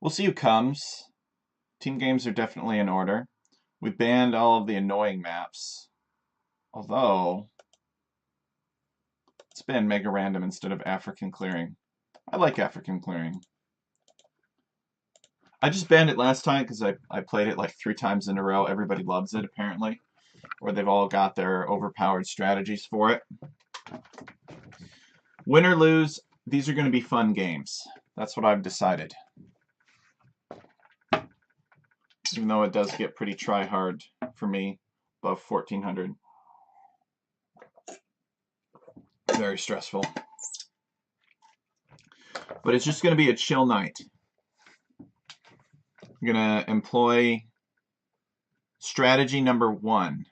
We'll see who comes. Team games are definitely in order. We banned all of the annoying maps. Although, let's ban Mega Random instead of African Clearing. I like African Clearing. I just banned it last time because I played it like 3 times in a row. Everybody loves it, apparently. Or they've all got their overpowered strategies for it. Win or lose, these are going to be fun games. That's what I've decided. Even though it does get pretty try-hard for me, above 1400. Very stressful. But it's just going to be a chill night. I'm going to employ strategy number 1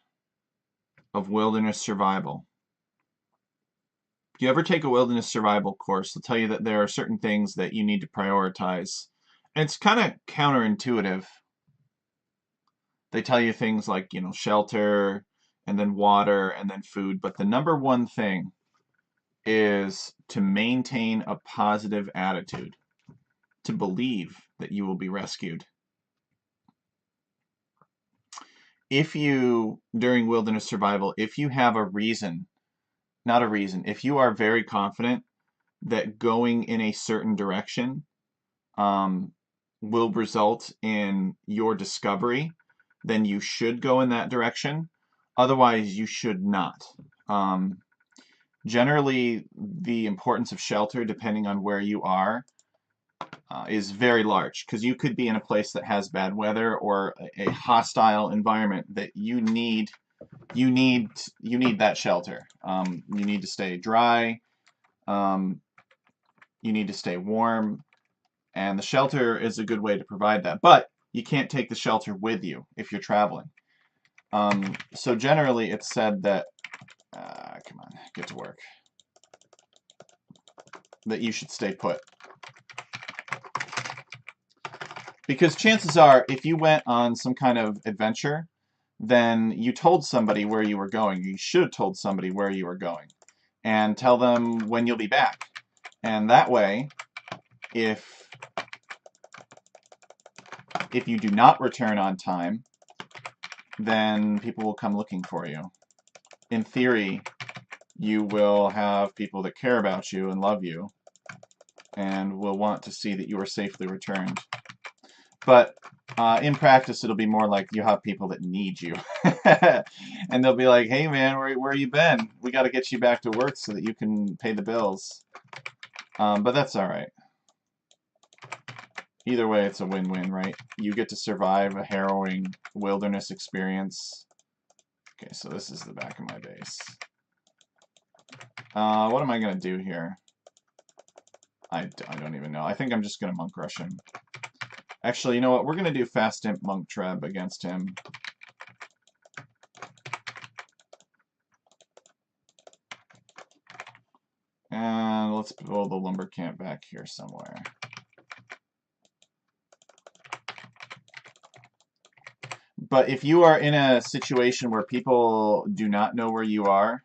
of wilderness survival. If you ever take a wilderness survival course, they'll tell you that there are certain things that you need to prioritize. And it's kind of counterintuitive. They tell you things like, shelter, and then water, and then food. But the number 1 thing is to maintain a positive attitude, to believe that you will be rescued. If you, during wilderness survival, if you have a reason, if you are very confident that going in a certain direction will result in your discovery, then you should go in that direction. Otherwise, you should not. Generally, the importance of shelter, depending on where you are, is very large, because you could be in a place that has bad weather or a hostile environment that you need that shelter. You need to stay dry. You need to stay warm, and the shelter is a good way to provide that. But you can't take the shelter with you if you're traveling. So generally, it's said that come on, get to work. That you should stay put. Because chances are, if you went on some kind of adventure, then you told somebody where you were going. You should have told somebody where you were going. And tell them when you'll be back. And that way, if you do not return on time, then people will come looking for you. In theory, you will have people that care about you and love you and will want to see that you are safely returned. But in practice, it'll be more like you have people that need you. And they'll be like, hey man, where you been? We got to get you back to work so that you can pay the bills. But that's alright. Either way, it's a win-win, right? You get to survive a harrowing wilderness experience. Okay, so this is the back of my base. What am I going to do here? I don't even know. I think I'm just going to monk rush him. Actually, you know what? We're going to do fast imp monk treb against him. And let's build the lumber camp back here somewhere. But if you are in a situation where people do not know where you are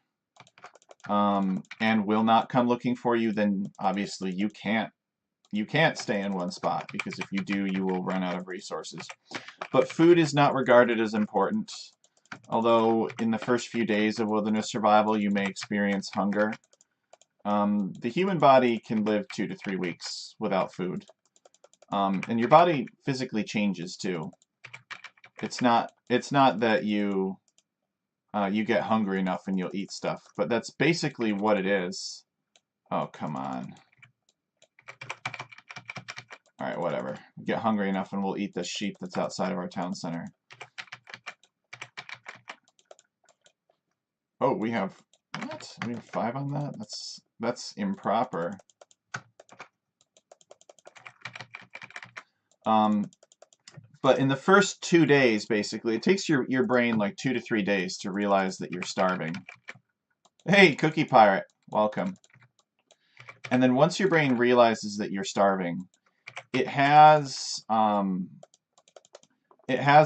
and will not come looking for you, then obviously you can't stay in one spot, because if you do, you will run out of resources. But food is not regarded as important, although in the first few days of wilderness survival you may experience hunger. The human body can live 2 to 3 weeks without food. And your body physically changes too. It's not that you get hungry enough and you'll eat stuff, but that's basically what it is. Oh, come on. Alright, whatever. Get hungry enough and we'll eat the sheep that's outside of our town center. Oh, we have... What? We have 5 on that? That's improper. But in the first 2 days, basically, it takes your brain like 2 to 3 days to realize that you're starving. Hey, Cookie Pirate, welcome. And then once your brain realizes that you're starving, it has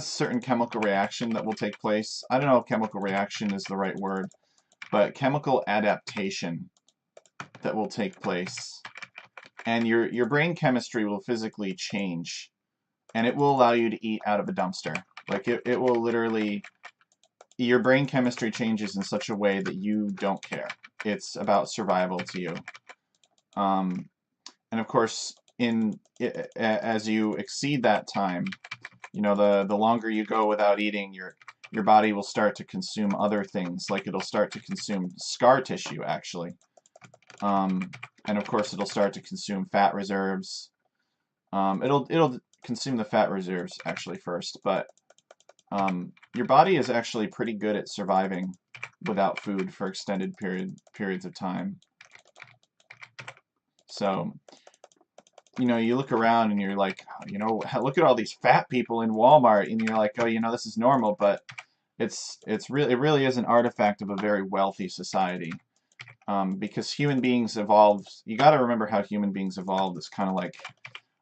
certain chemical reaction that will take place. I don't know if chemical reaction is the right word, but chemical adaptation that will take place. And your brain chemistry will physically change and it will allow you to eat out of a dumpster. Like it will literally, your brain chemistry changes in such a way that you don't care. It's about survival to you. And of course, as you exceed that time, you know, the longer you go without eating, your body will start to consume other things. Like it'll start to consume scar tissue, actually. And of course, it'll start to consume fat reserves. It'll consume the fat reserves actually first, but your body is actually pretty good at surviving without food for extended periods of time. So, you know, you look around and you're like, you know, look at all these fat people in Walmart, and you're like, oh, you know, this is normal, but it really is an artifact of a very wealthy society. Because human beings evolved, you got to remember how human beings evolved. It's kind of like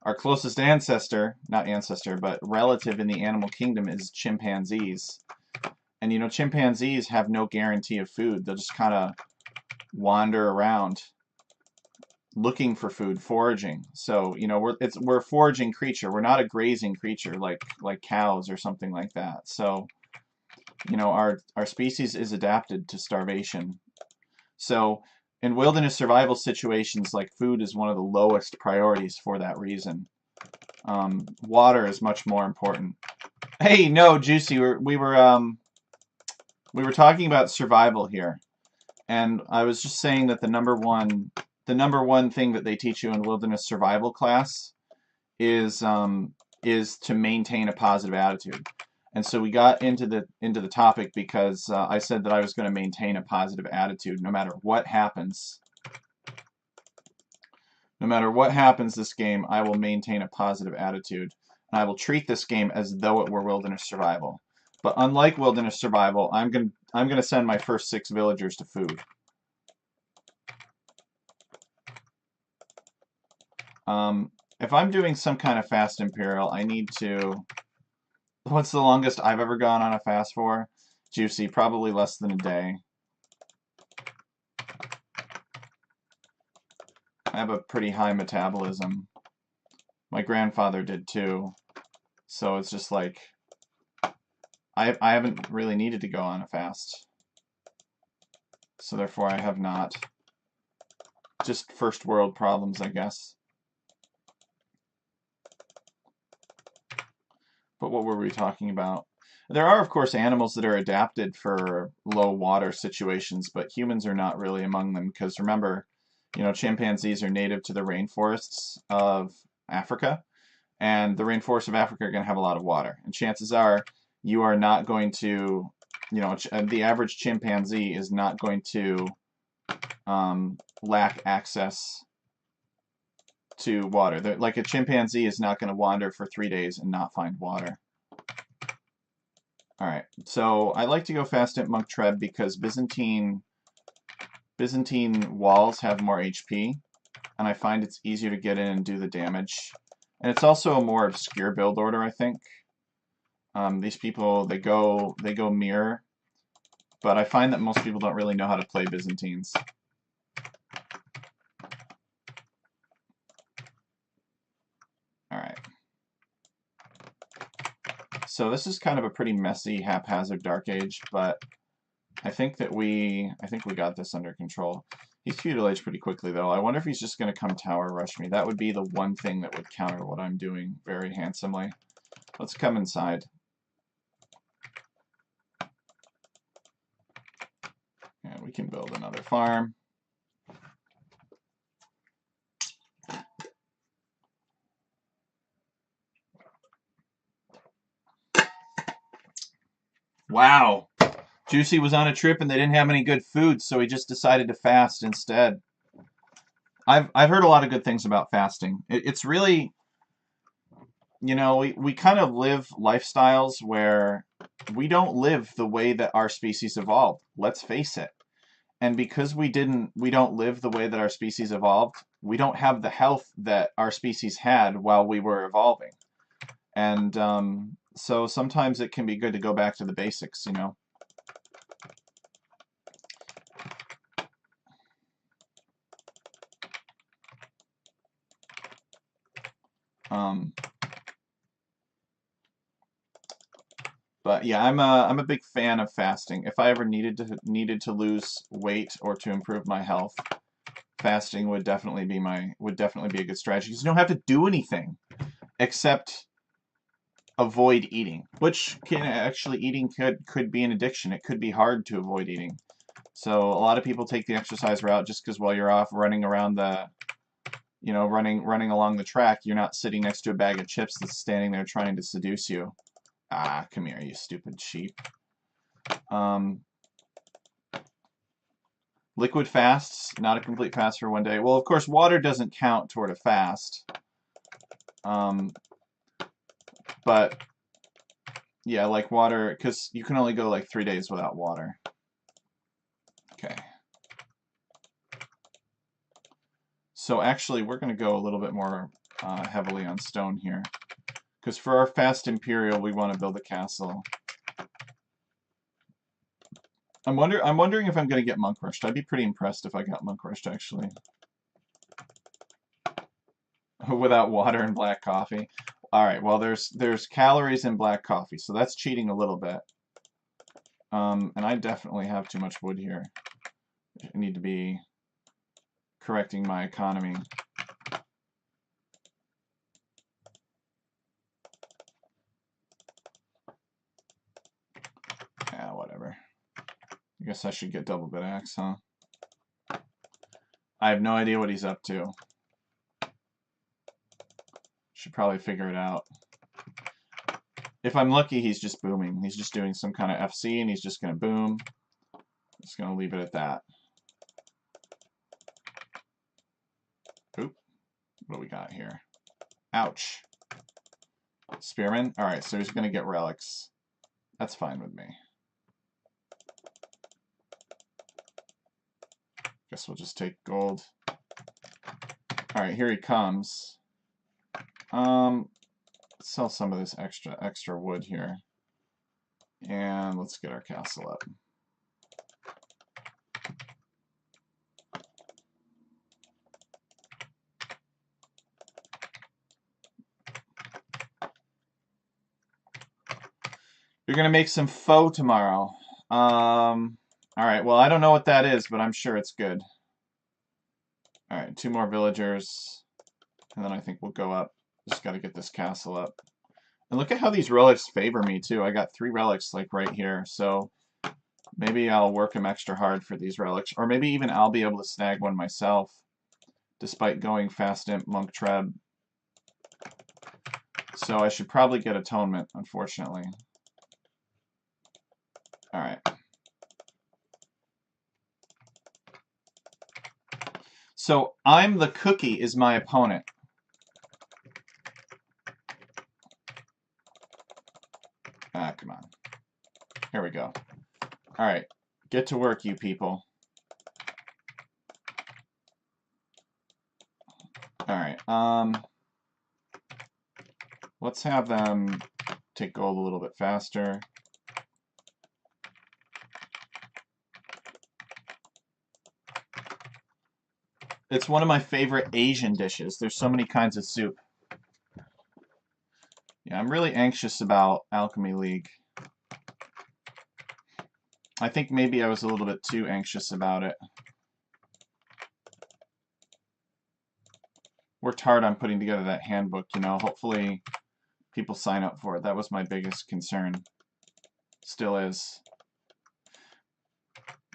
our closest ancestor, not ancestor, but relative in the animal kingdom is chimpanzees. And you know, chimpanzees have no guarantee of food. They'll just kind of wander around looking for food, foraging. So, you know, we're a foraging creature. We're not a grazing creature like cows or something like that. So, you know, our species is adapted to starvation. So, in wilderness survival situations, like food is one of the lowest priorities for that reason. Water is much more important. Hey, no, Juicy, we were talking about survival here, and I was just saying that the number one thing that they teach you in wilderness survival class is to maintain a positive attitude. And so we got into the topic because I said that I was going to maintain a positive attitude no matter what happens. No matter what happens this game, I will maintain a positive attitude. And I will treat this game as though it were wilderness survival. But unlike wilderness survival, I'm gonna send my first 6 villagers to food. If I'm doing some kind of fast imperial, I need to. What's the longest I've ever gone on a fast for? Juicy, probably less than a day. I have a pretty high metabolism. My grandfather did too. So it's just like, I haven't really needed to go on a fast. So therefore I have not. Just first world problems, I guess. But what were we talking about? There are, of course, animals that are adapted for low water situations, but humans are not really among them because remember, you know, chimpanzees are native to the rainforests of Africa, and the rainforests of Africa are going to have a lot of water. And chances are you are not going to, you know, the average chimpanzee is not going to lack access to water. Like a chimpanzee is not going to wander for 3 days and not find water. Alright, so I like to go fast at Monk Treb because Byzantine walls have more HP, and I find it's easier to get in and do the damage. And it's also a more obscure build order, I think. These people, they go mirror, but I find that most people don't really know how to play Byzantines. Alright. So this is kind of a pretty messy, haphazard Dark Age, but I think we got this under control. He's feudal age pretty quickly, though. I wonder if he's just going to come tower rush me. That would be the one thing that would counter what I'm doing very handsomely. Let's come inside. And we can build another farm. Wow! Juicy was on a trip and they didn't have any good food, so he just decided to fast instead. I've heard a lot of good things about fasting. It's really, you know, we kind of live lifestyles where we don't live the way that our species evolved. Let's face it. And because we don't live the way that our species evolved, we don't have the health that our species had while we were evolving. And so sometimes it can be good to go back to the basics, you know. But yeah, I'm a big fan of fasting. If I ever needed to lose weight or to improve my health, fasting would definitely be a good strategy because you don't have to do anything except avoid eating, which can actually eating could be an addiction. It could be hard to avoid eating. So a lot of people take the exercise route just because while you're off running around running along the track, you're not sitting next to a bag of chips that's standing there trying to seduce you. Ah, come here, you stupid sheep. Um, Liquid fasts, not a complete fast for one day. Well, of course, water doesn't count toward a fast. Um, but yeah, like water, because you can only go like 3 days without water. Okay. So actually, we're going to go a little bit more heavily on stone here. Because for our fast Imperial, we want to build a castle. I'm wondering if I'm going to get Monk Rushed. I'd be pretty impressed if I got Monk Rushed, actually. Without water and black coffee. Alright, well, there's calories in black coffee, so that's cheating a little bit. And I definitely have too much wood here. I need to be correcting my economy. Yeah, whatever. I guess I should get double bit axe, huh? I have no idea what he's up to. Should probably figure it out. If I'm lucky, he's just booming. He's just doing some kind of FC, and he's just going to boom. Just going to leave it at that. Oop. What do we got here? Ouch. Spearman? Alright, so he's going to get relics. That's fine with me. Guess we'll just take gold. Alright, here he comes. Let's sell some of this extra wood here. And let's get our castle up. You're going to make some pho tomorrow. Alright, well, I don't know what that is, but I'm sure it's good. Alright, 2 more villagers. And then I think we'll go up. Just got to get this castle up. And look at how these relics favor me, too. I got 3 relics, like, right here. So maybe I'll work them extra hard for these relics. Or maybe even I'll be able to snag one myself, despite going fast imp monk treb. So I should probably get atonement, unfortunately. Alright. So I'm the cookie is my opponent. Ah, come on. Here we go. Alright. Get to work, you people. Alright. Let's have them take gold a little bit faster. It's one of my favorite Asian dishes. There's so many kinds of soup. Yeah, I'm really anxious about Alchemy League. I think maybe I was a little bit too anxious about it. Worked hard on putting together that handbook, you know. Hopefully people sign up for it. That was my biggest concern. Still is.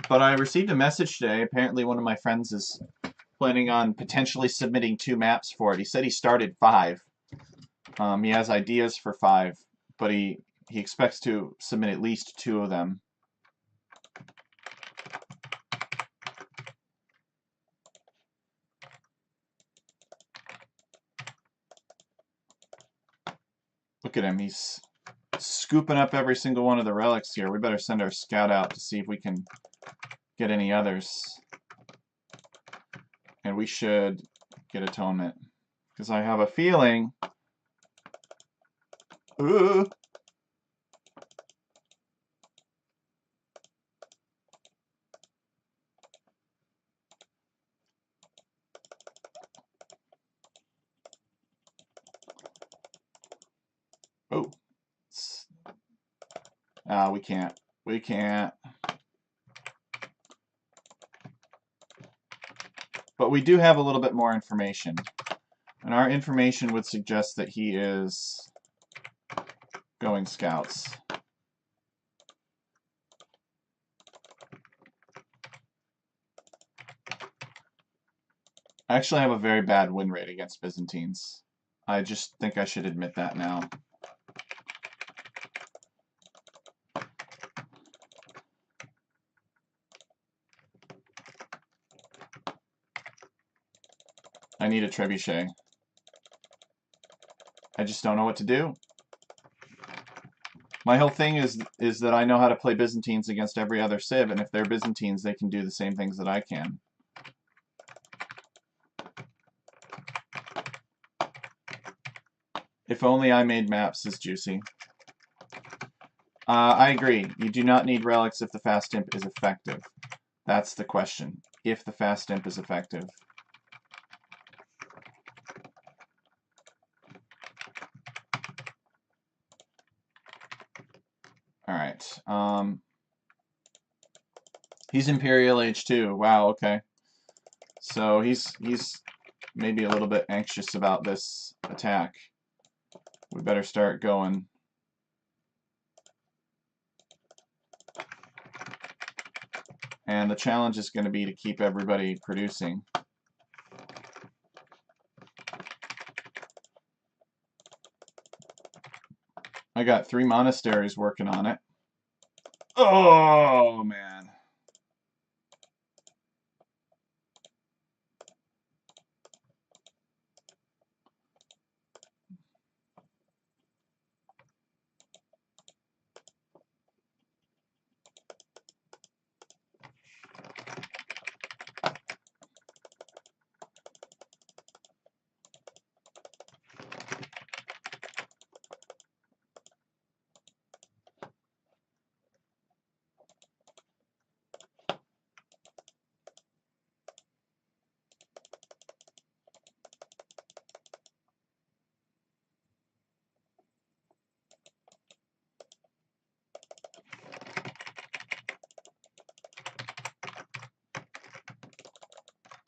But I received a message today. Apparently one of my friends is planning on potentially submitting 2 maps for it. He said he started 5. He has ideas for 5, but he expects to submit at least 2 of them. Look at him. He's scooping up every single one of the relics here. We better send our scout out to see if we can get any others. And we should get atonement. Because I have a feeling... Ooh. Oh. We can't. We can't. But we do have a little bit more information. And our information would suggest that he is going scouts. I actually have a very bad win rate against Byzantines. I just think I should admit that now. I need a trebuchet. I just don't know what to do. My whole thing is that I know how to play Byzantines against every other civ, and if they're Byzantines, they can do the same things that I can. If only I made maps, says Juicy. I agree. You do not need relics if the fast imp is effective. That's the question. If the fast imp is effective. Alright. He's Imperial Age 2. Wow, okay. So he's maybe a little bit anxious about this attack. We better start going. And the challenge is going to be to keep everybody producing. I got 3 monasteries working on it. Oh, man.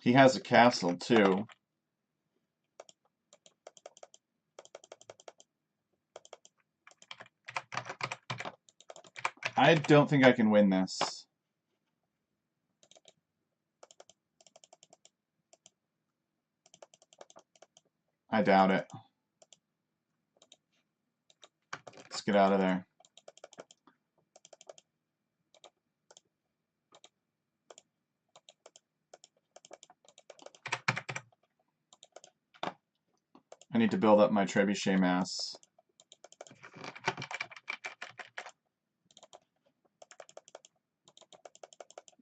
He has a castle, too. I don't think I can win this. I doubt it. Let's get out of there. I need to build up my trebuchet mass.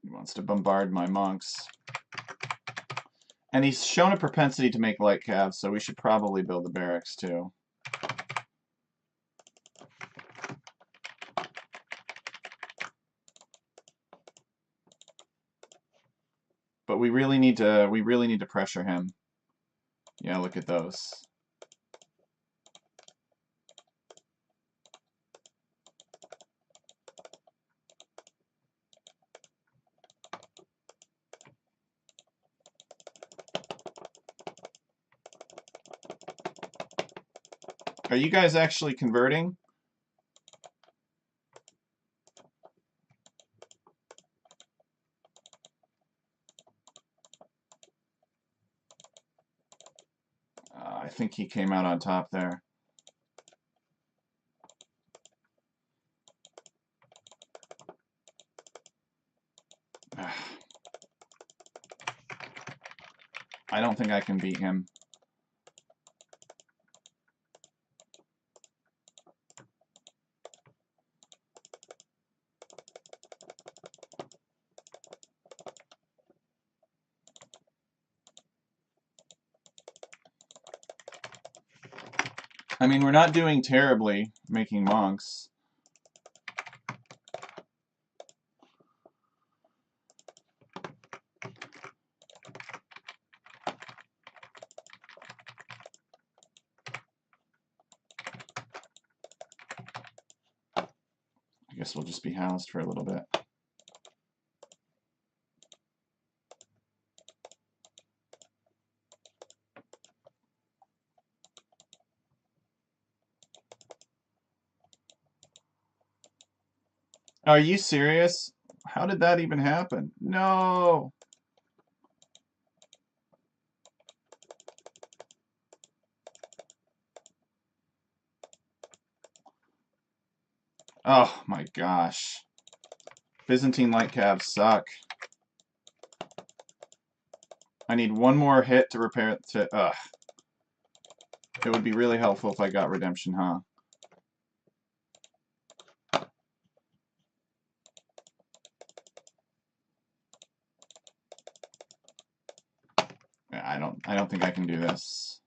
He wants to bombard my monks. And he's shown a propensity to make light calves, so we should probably build the barracks too. But we really need to pressure him. Yeah, look at those. Are you guys actually converting? I think he came out on top there. I don't think I can beat him. I mean, we're not doing terribly making monks. guess we'll just be housed for a little bit. Are you serious? How did that even happen? No! Oh my gosh. Byzantine light calves suck. I need one more hit to repair it to... Ugh. It would be really helpful if I got redemption, huh? I don't think I can do this.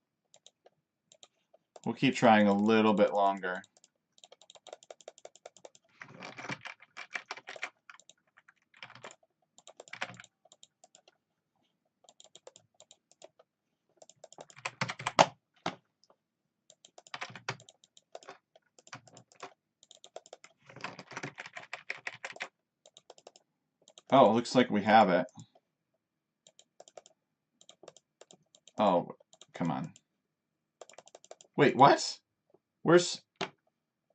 We'll keep trying a little bit longer. Oh, it looks like we have it. Oh, come on. Wait, what? Where's...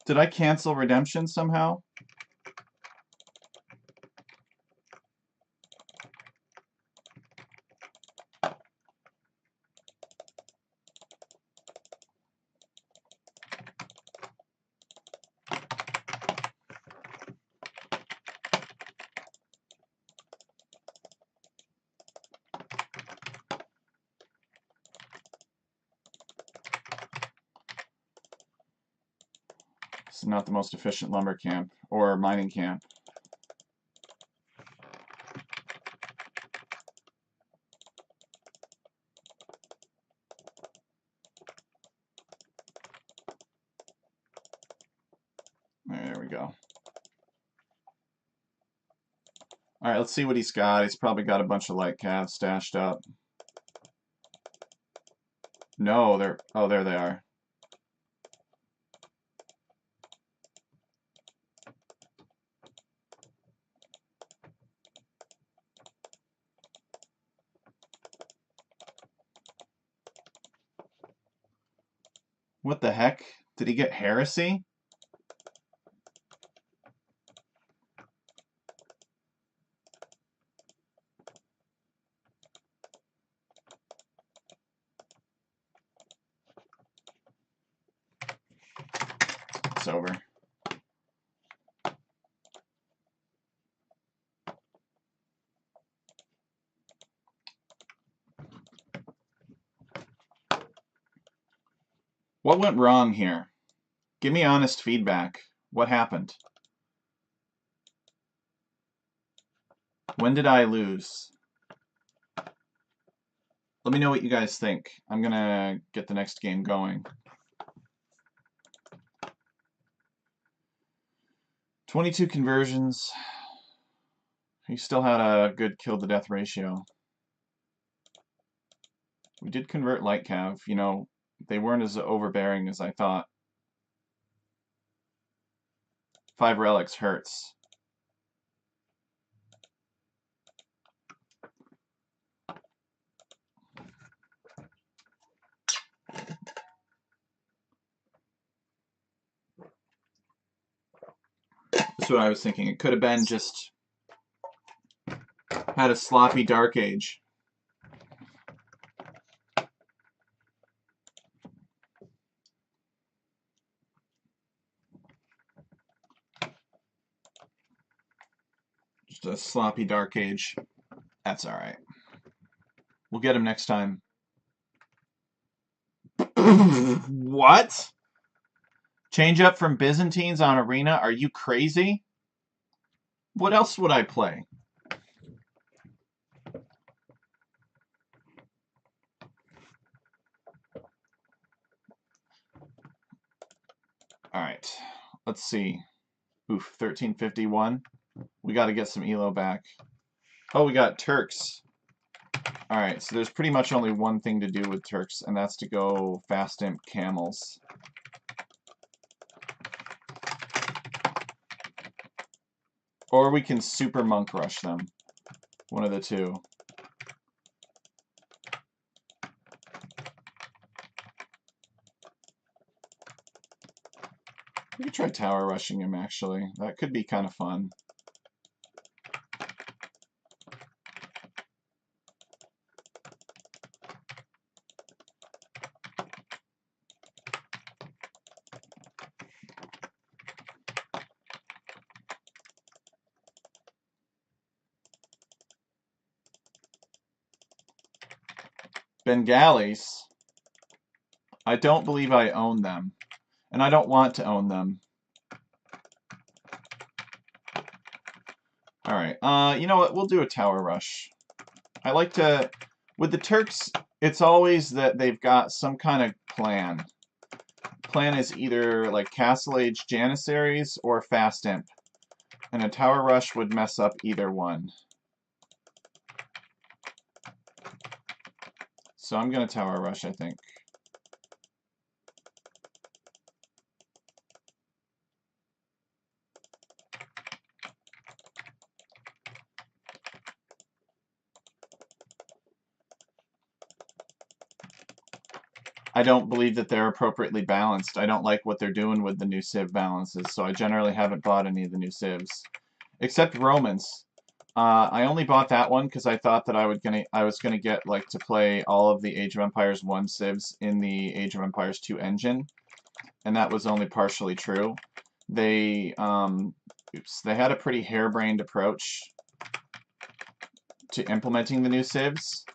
Did I cancel redemption somehow? It's not the most efficient lumber camp or mining camp. There we go. Alright, let's see what he's got. He's probably got a bunch of light calves stashed up. No, they're... Oh, there they are. What the heck? Did he get heresy? It's over. What went wrong here? Give me honest feedback. What happened? When did I lose? Let me know what you guys think. I'm gonna get the next game going. 22 conversions. He still had a good kill-to-death ratio. We did convert light cav. You know, they weren't as overbearing as I thought. 5 relics hurts. That's what I was thinking. It could have been just had a sloppy Dark Age. Just a sloppy Dark Age. That's alright. We'll get him next time. What? Change up from Byzantines on Arena? Are you crazy? What else would I play? Alright. Let's see. Oof, 1351. We got to get some elo back. Oh, we got Turks. Alright, so there's pretty much only one thing to do with Turks, and that's to go fast imp camels. Or we can super monk rush them. One of the two. We could try tower rushing him, actually. That could be kind of fun. Bengalis. I don't believe I own them. And I don't want to own them. Alright, you know what? We'll do a tower rush. I like to... With the Turks, it's always that they've got some kind of plan. Plan is either like Castle Age Janissaries or Fast Imp. And a tower rush would mess up either one. So I'm going to tower rush, I think. I don't believe that they're appropriately balanced. I don't like what they're doing with the new Civ balances, so I generally haven't bought any of the new Civs. Except Romans. I only bought that one because I thought that I was gonna get like to play all of the Age of Empires 1 Civs in the Age of Empires 2 engine, and that was only partially true. They had a pretty harebrained approach to implementing the new Civs.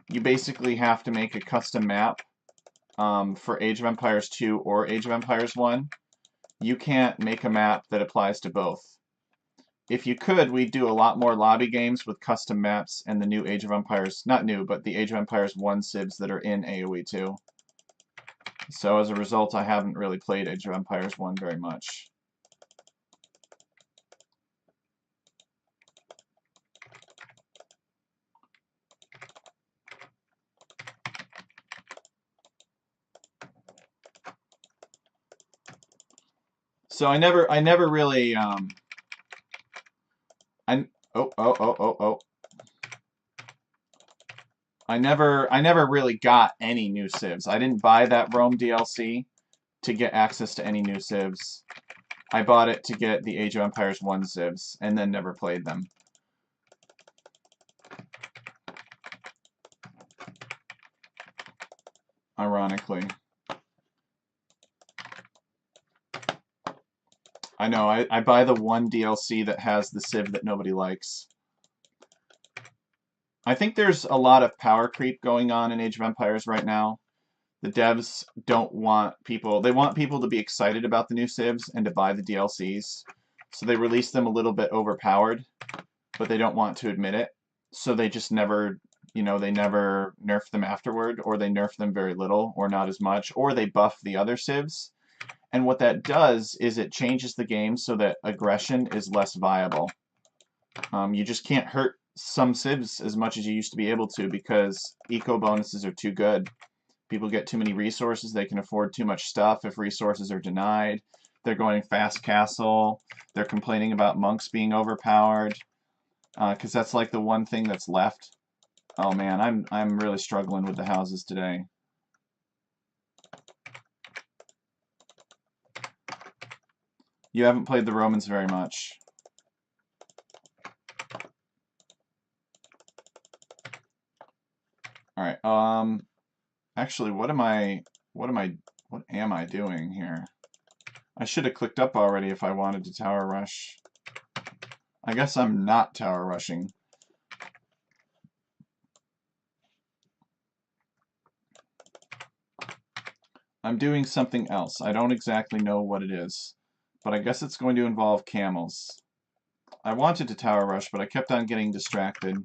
You basically have to make a custom map for Age of Empires 2 or Age of Empires 1. You can't make a map that applies to both. If you could, we'd do a lot more lobby games with custom maps and the new Age of Empires, not new, but the Age of Empires 1 Civs that are in AOE 2. So as a result, I haven't really played Age of Empires 1 very much. So I never really, I never really got any new Civs. I didn't buy that Rome DLC to get access to any new Civs. I bought it to get the Age of Empires 1 Civs, and then never played them. Ironically. I know, I buy the one DLC that has the Civ that nobody likes. I think there's a lot of power creep going on in Age of Empires right now. The devs don't want people... They want people to be excited about the new Civs and to buy the DLCs. So they release them a little bit overpowered, but they don't want to admit it. So they just never, they never nerf them afterward, or they nerf them very little, or not as much, or they buff the other Civs. And what that does is it changes the game so that aggression is less viable. You just can't hurt some Civs as much as you used to be able to because eco bonuses are too good. People get too many resources, they can afford too much stuff if resources are denied. They're going fast castle. They're complaining about monks being overpowered. Because that's like the one thing that's left. Oh man, I'm really struggling with the houses today. You haven't played the Romans very much. Alright, actually what am I doing here? I should have clicked up already if I wanted to tower rush. I guess I'm not tower rushing. I'm doing something else. I don't exactly know what it is, but I guess it's going to involve camels. I wanted to tower rush, but I kept on getting distracted.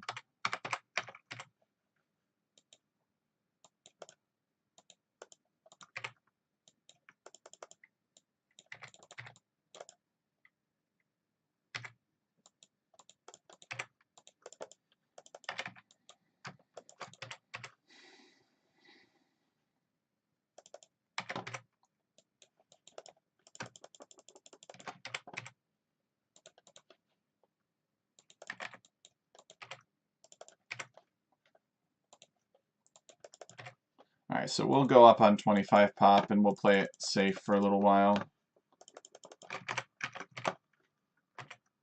Alright, so we'll go up on 25 pop and we'll play it safe for a little while.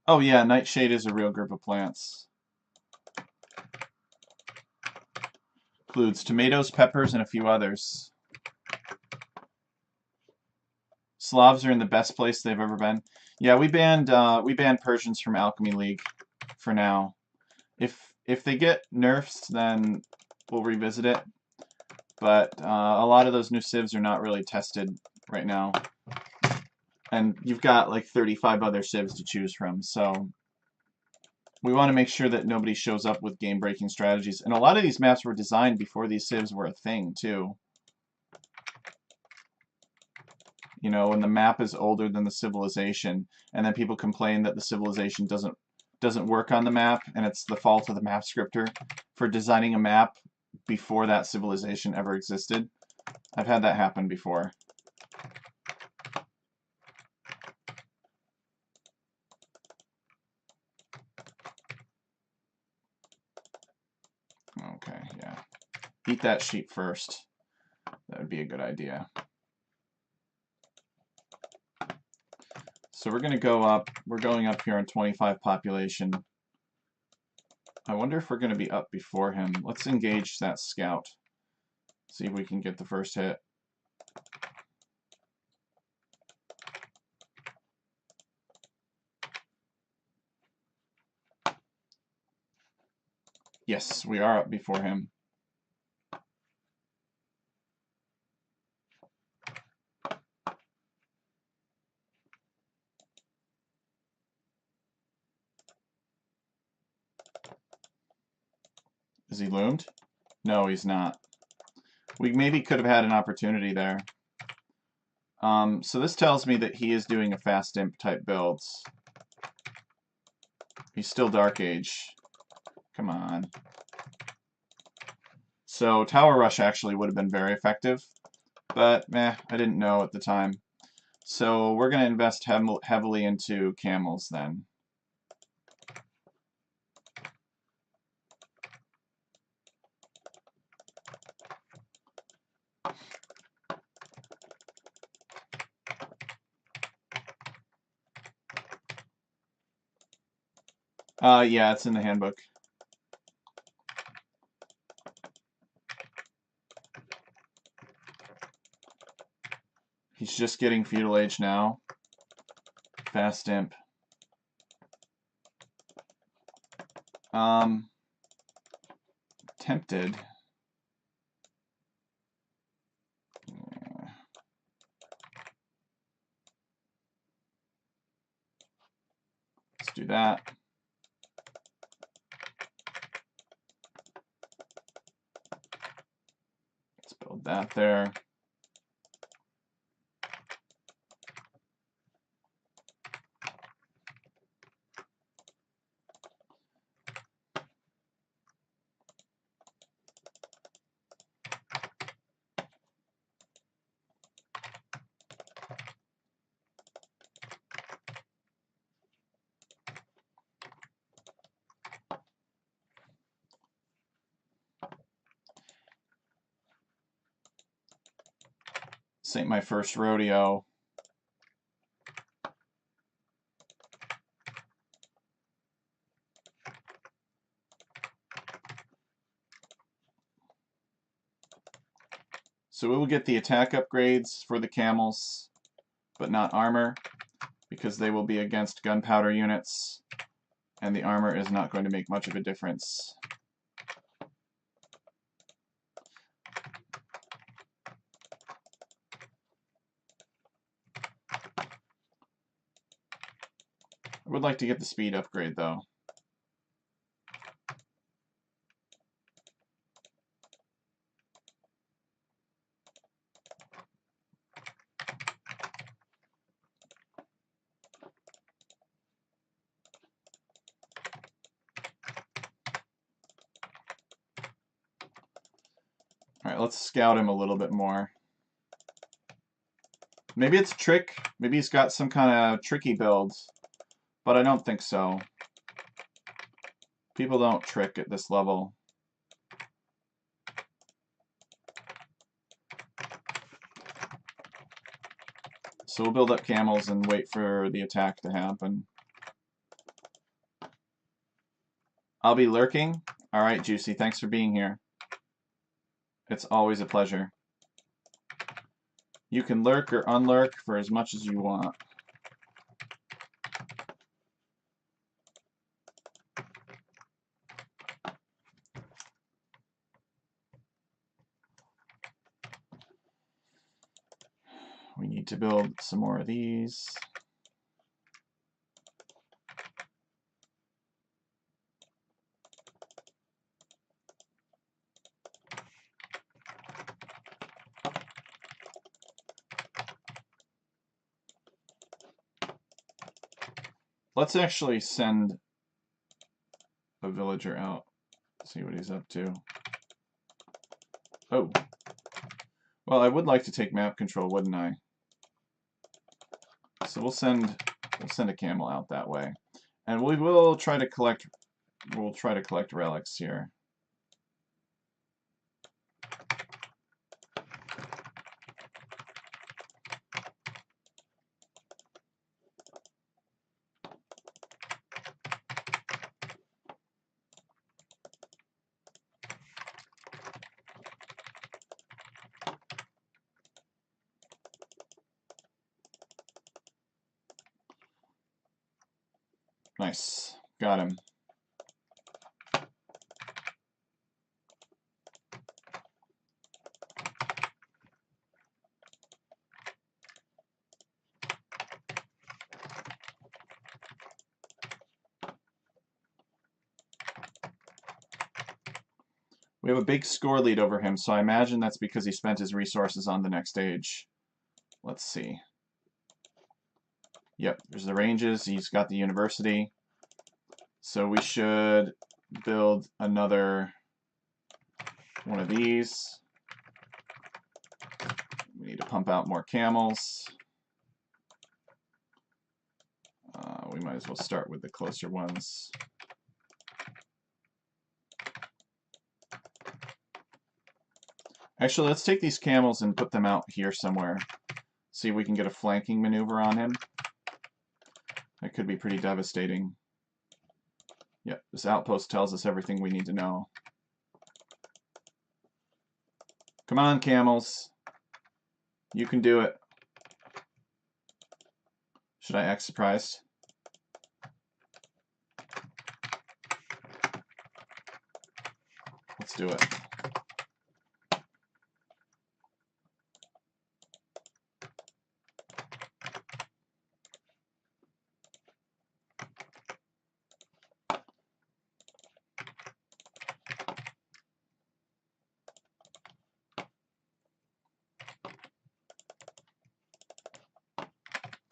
Oh yeah, Nightshade is a real group of plants. Includes tomatoes, peppers, and a few others. Slavs are in the best place they've ever been. Yeah, we banned Persians from Alchemy League for now. If they get nerfs, then we'll revisit it. But a lot of those new civs are not really tested right now. And you've got like 35 other civs to choose from, so we want to make sure that nobody shows up with game-breaking strategies. And a lot of these maps were designed before these civs were a thing, too. You know, when the map is older than the civilization, and then people complain that the civilization doesn't work on the map, and it's the fault of the map scripter for designing a map before that civilization ever existed. I've had that happen before. Okay, yeah. Eat that sheep first. That would be a good idea. So we're going to go up. We're going up here on 25 population. I wonder if we're going to be up before him. Let's engage that scout. See if we can get the first hit. Yes, we are up before him. Is he loomed? No, he's not. We maybe could have had an opportunity there. So this tells me that he is doing a fast imp type builds. He's still Dark Age. Come on. So Tower Rush actually would have been very effective, but meh, I didn't know at the time. So we're going to invest heavily into camels then. Yeah, it's in the handbook. He's just getting feudal age now. Fast imp. Tempted. Yeah. Let's do that. Let's build that there. This ain't my first rodeo. So we will get the attack upgrades for the camels, but not armor, because they will be against gunpowder units, and the armor is not going to make much of a difference. I would like to get the speed upgrade, though. Alright, let's scout him a little bit more. Maybe it's a trick. Maybe he's got some kind of tricky builds, but I don't think so. People don't trick at this level. So we'll build up camels and wait for the attack to happen. I'll be lurking. All right, Juicy, thanks for being here. It's always a pleasure. You can lurk or unlurk for as much as you want. We need to build some more of these. Let's actually send a villager out, see what he's up to. Oh. Well, I would like to take map control, wouldn't I? So we'll send a camel out that way. And we will try to collect relics here. Nice. Got him. We have a big score lead over him, so I imagine that's because he spent his resources on the next stage. Let's see. Yep, there's the ranges. He's got the university. So we should build another one of these. We need to pump out more camels. We might as well start with the closer ones. Actually, let's take these camels and put them out here somewhere. See if we can get a flanking maneuver on him. That could be pretty devastating. Yep, this outpost tells us everything we need to know. Come on, camels. You can do it. Should I act surprised? Let's do it.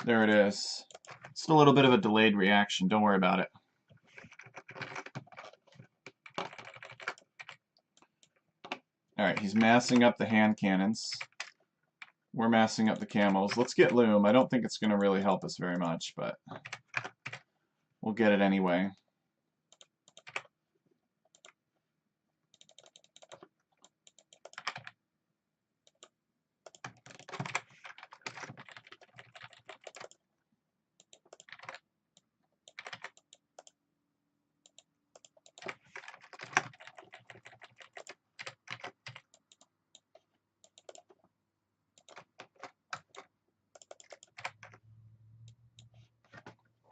There it is. It's a little bit of a delayed reaction. Don't worry about it. Alright, he's massing up the hand cannons. We're massing up the camels. Let's get loom. I don't think it's going to really help us very much, but we'll get it anyway.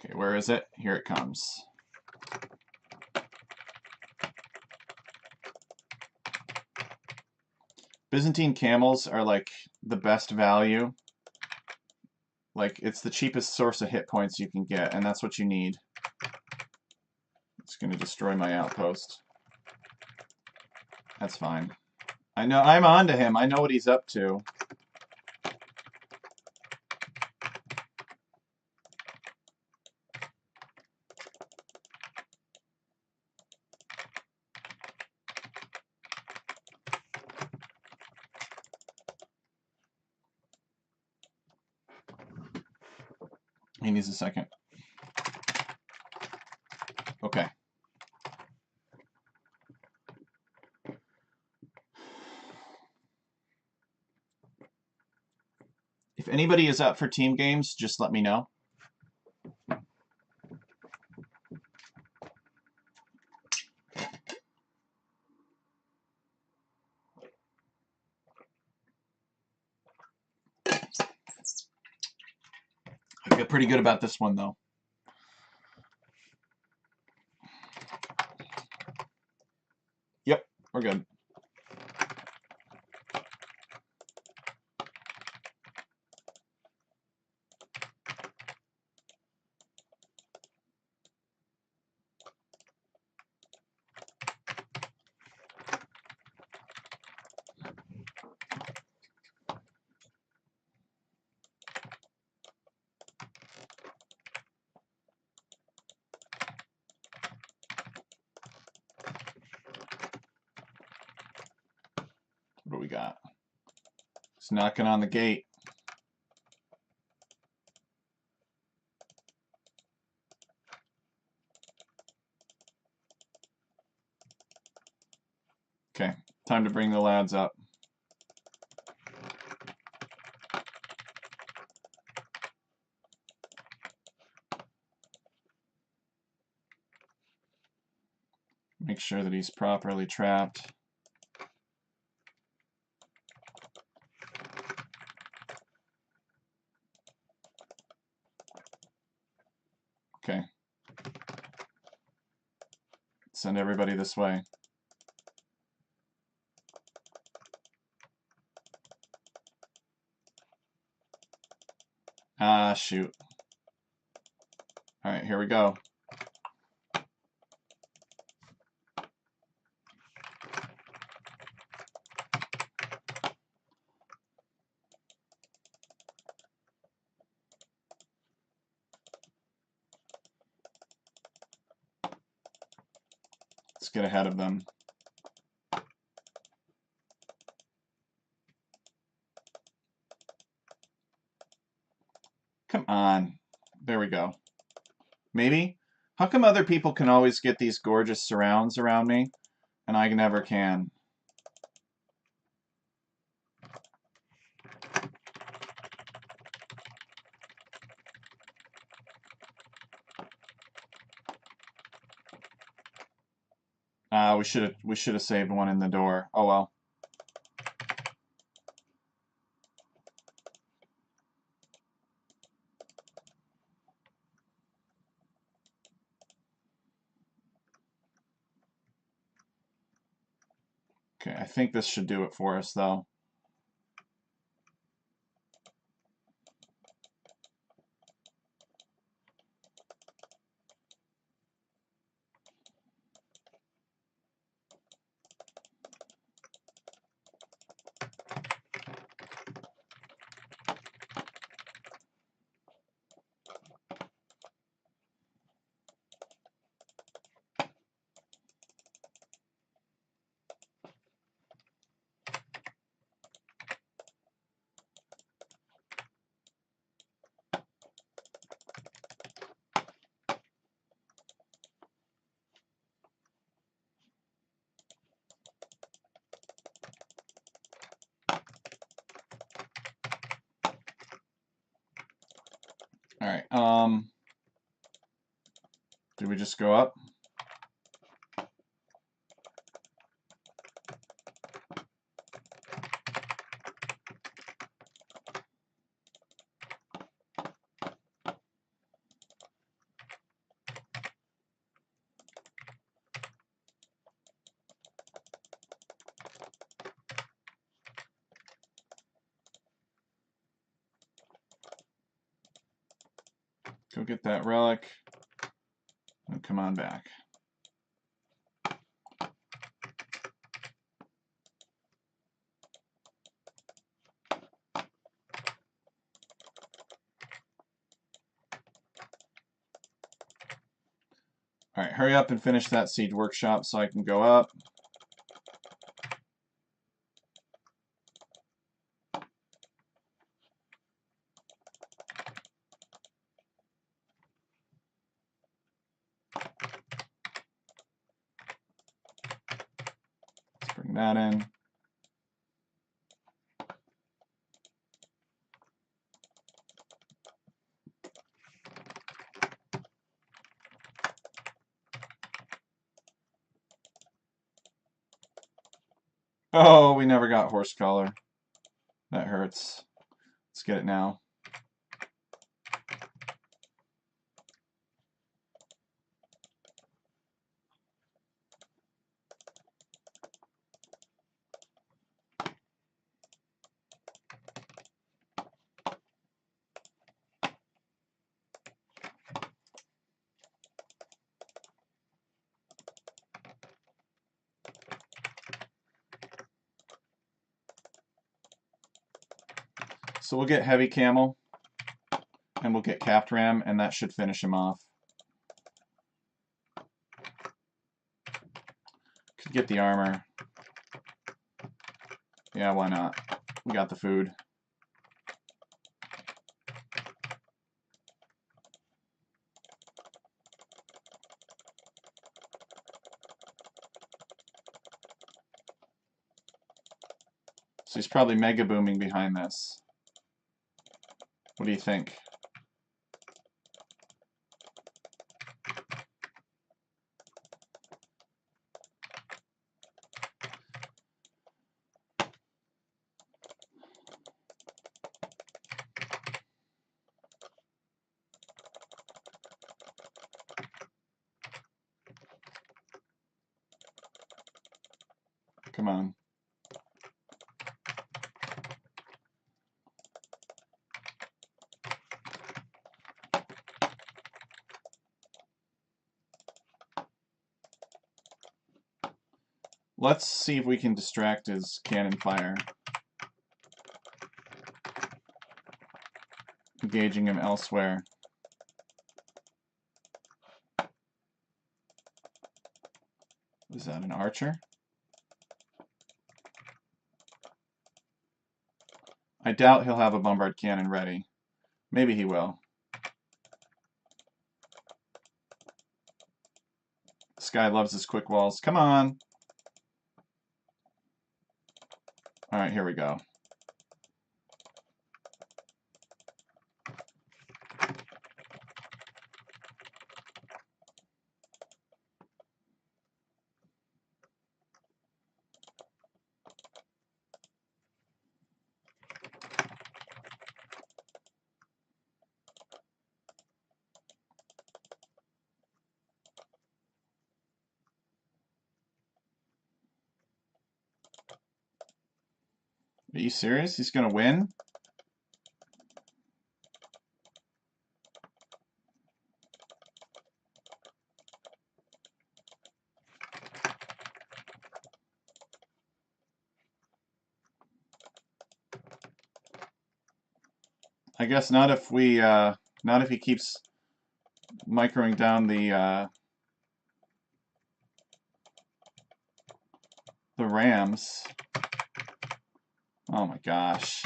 Okay, where is it? Here it comes. Byzantine camels are like the best value. Like, it's the cheapest source of hit points you can get, and that's what you need. It's going to destroy my outpost. That's fine. I know, I'm on to him. I know what he's up to. He needs a second. Okay. If If anybody is up for team games, just let me know. I feel pretty good about this one, though. Yep, we're good. What do we got? It's knocking on the gate. Okay, time to bring the lads up. Make sure that he's properly trapped. Okay. Send everybody this way. Ah, shoot. All right, here we go. Let's get ahead of them. Come on. There we go. Maybe? How come other people can always get these gorgeous surrounds around me, and I never can? We should have saved one in the door. Oh well. Okay, I think this should do it for us, though. All right. Do we just go up? Go get that relic and come on back. All right, hurry up and finish that siege workshop so I can go up. Let's bring that in. Oh, we never got horse color. That hurts. Let's get it now. So we'll get heavy camel, and we'll get capped ram, and that should finish him off. Could get the armor. Yeah, why not? We got the food. So he's probably mega booming behind this. What do you think? Come on. Let's see if we can distract his cannon fire. Engaging him elsewhere. Is that an archer? I doubt he'll have a bombard cannon ready. Maybe he will. This guy loves his quick walls. Come on! Alright, here we go. Are you serious? He's gonna win? I guess not if we, not if he keeps microing down the rams. Oh my gosh.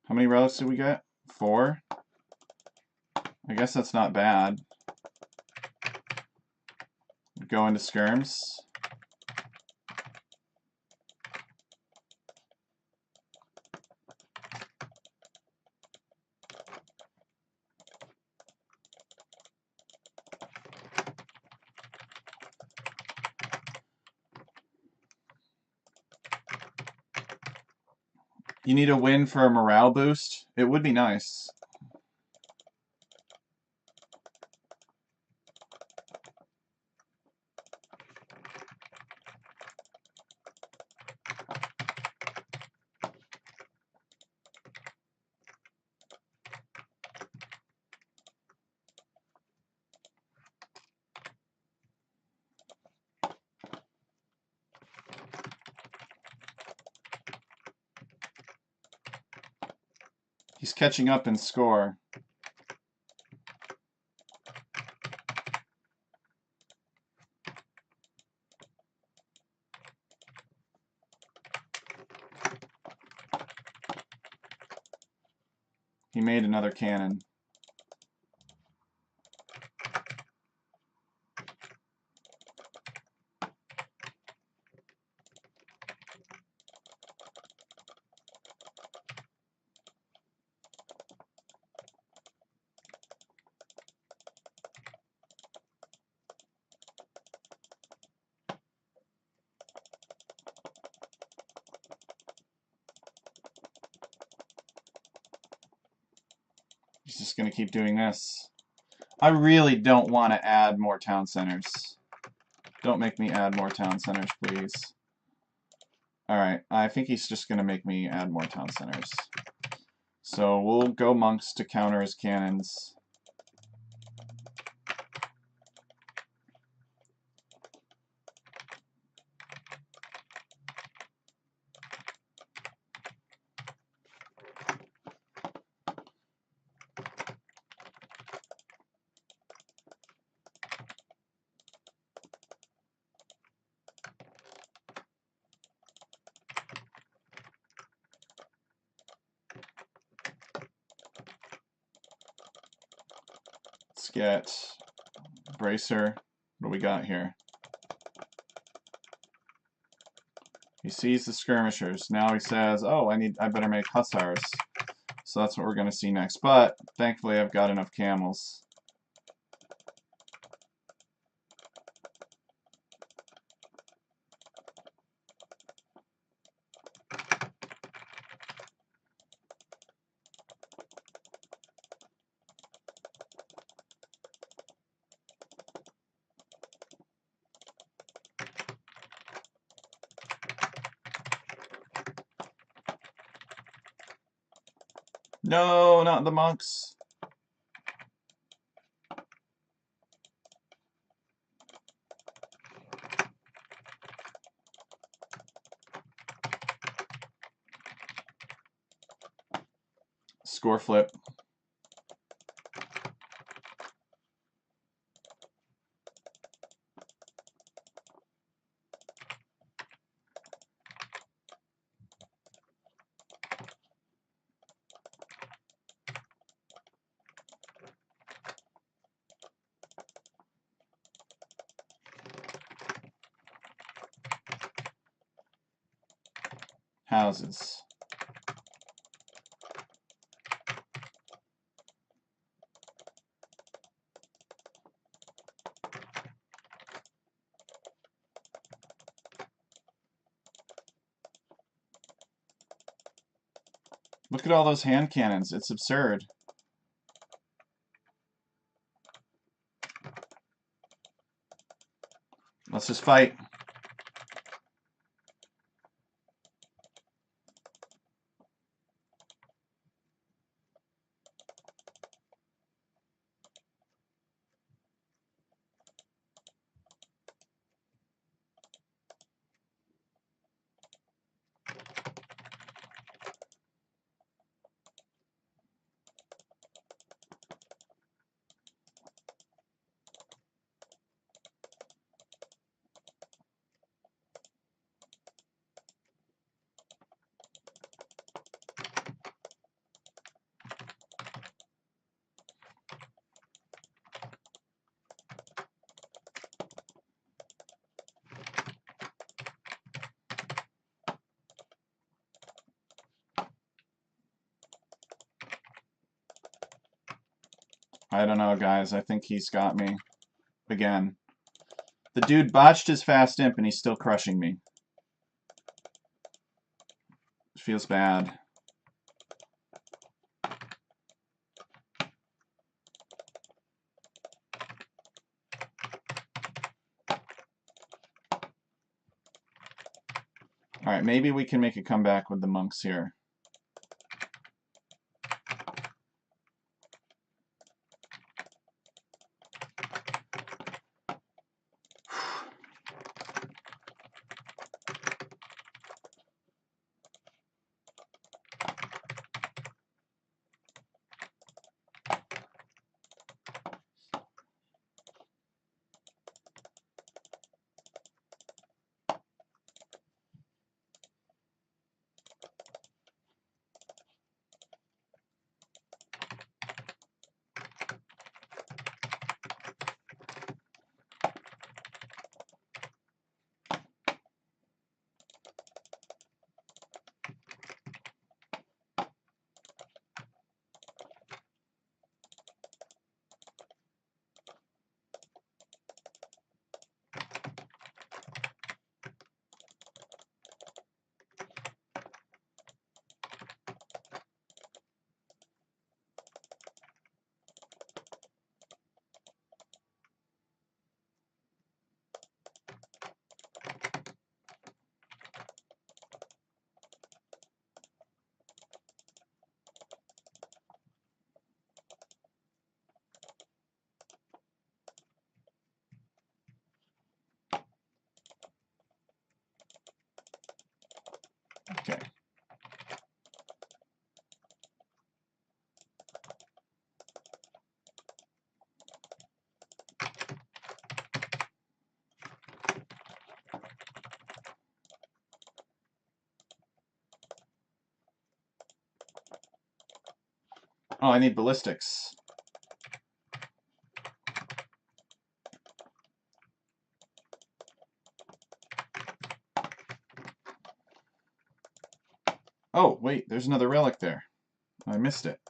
How many relics did we get? 4? I guess that's not bad. Go into skirms. You need a win for a morale boost? It would be nice. He's catching up in score. He made another cannon. He's just going to keep doing this. I really don't want to add more town centers. Don't make me add more town centers, please. Alright, I think he's just going to make me add more town centers. So we'll go monks to counter his cannons. Let's get Bracer. What do we got here? He sees the skirmishers. Now he says, oh, I better make hussars. So that's what we're going to see next. But thankfully I've got enough camels. No, not the monks. Score flip. Houses. Look at all those hand cannons. It's absurd. Let's just fight. I don't know, guys. I think he's got me. Again. The dude botched his fast imp and he's still crushing me. It feels bad. Alright, maybe we can make a comeback with the monks here. Oh, I need ballistics. Oh, wait, there's another relic there. I missed it.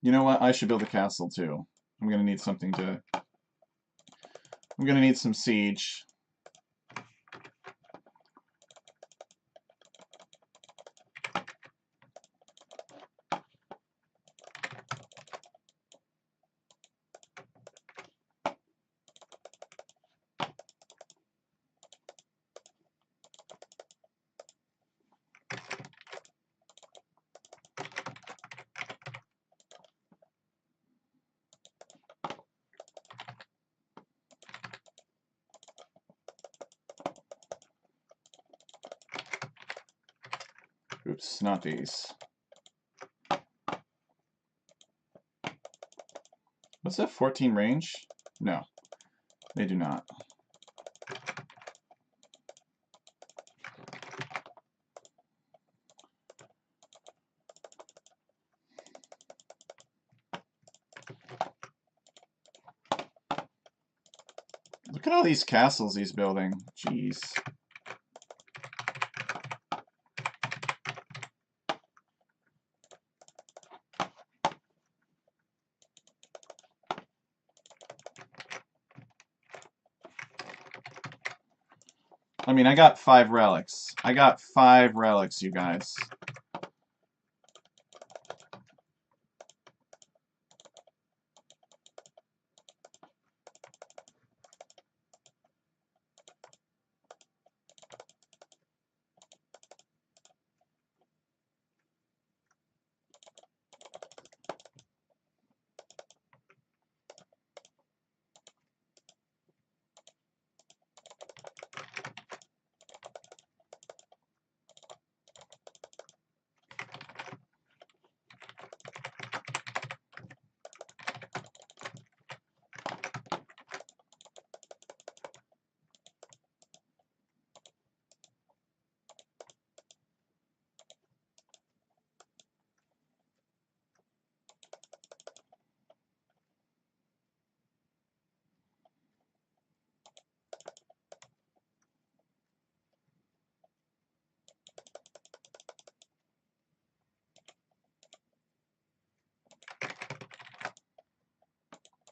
You know what? I should build a castle too. I'm gonna need something to... I'm gonna need some siege. Oops, not these. What's that, 14 range? No, they do not. Look at all these castles he's building. Jeez. I mean, I got 5 relics. I got 5 relics, you guys.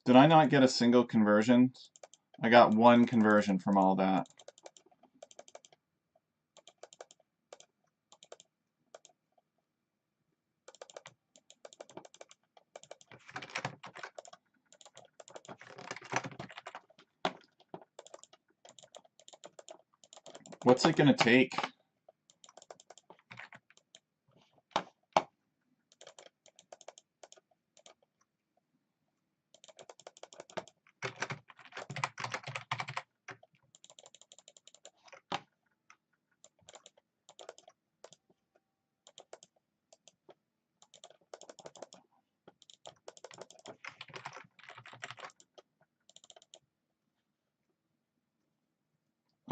Did I not get a single conversion? I got 1 conversion from all that. What's it gonna take?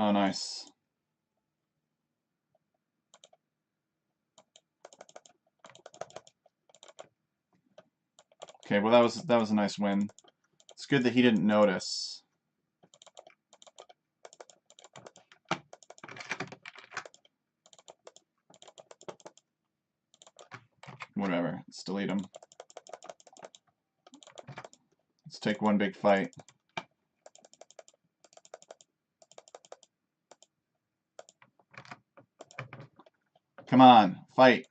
Oh, nice. Okay, well that was a nice win. It's good that he didn't notice. Whatever, let's delete him. Let's take one big fight. Come on, fight.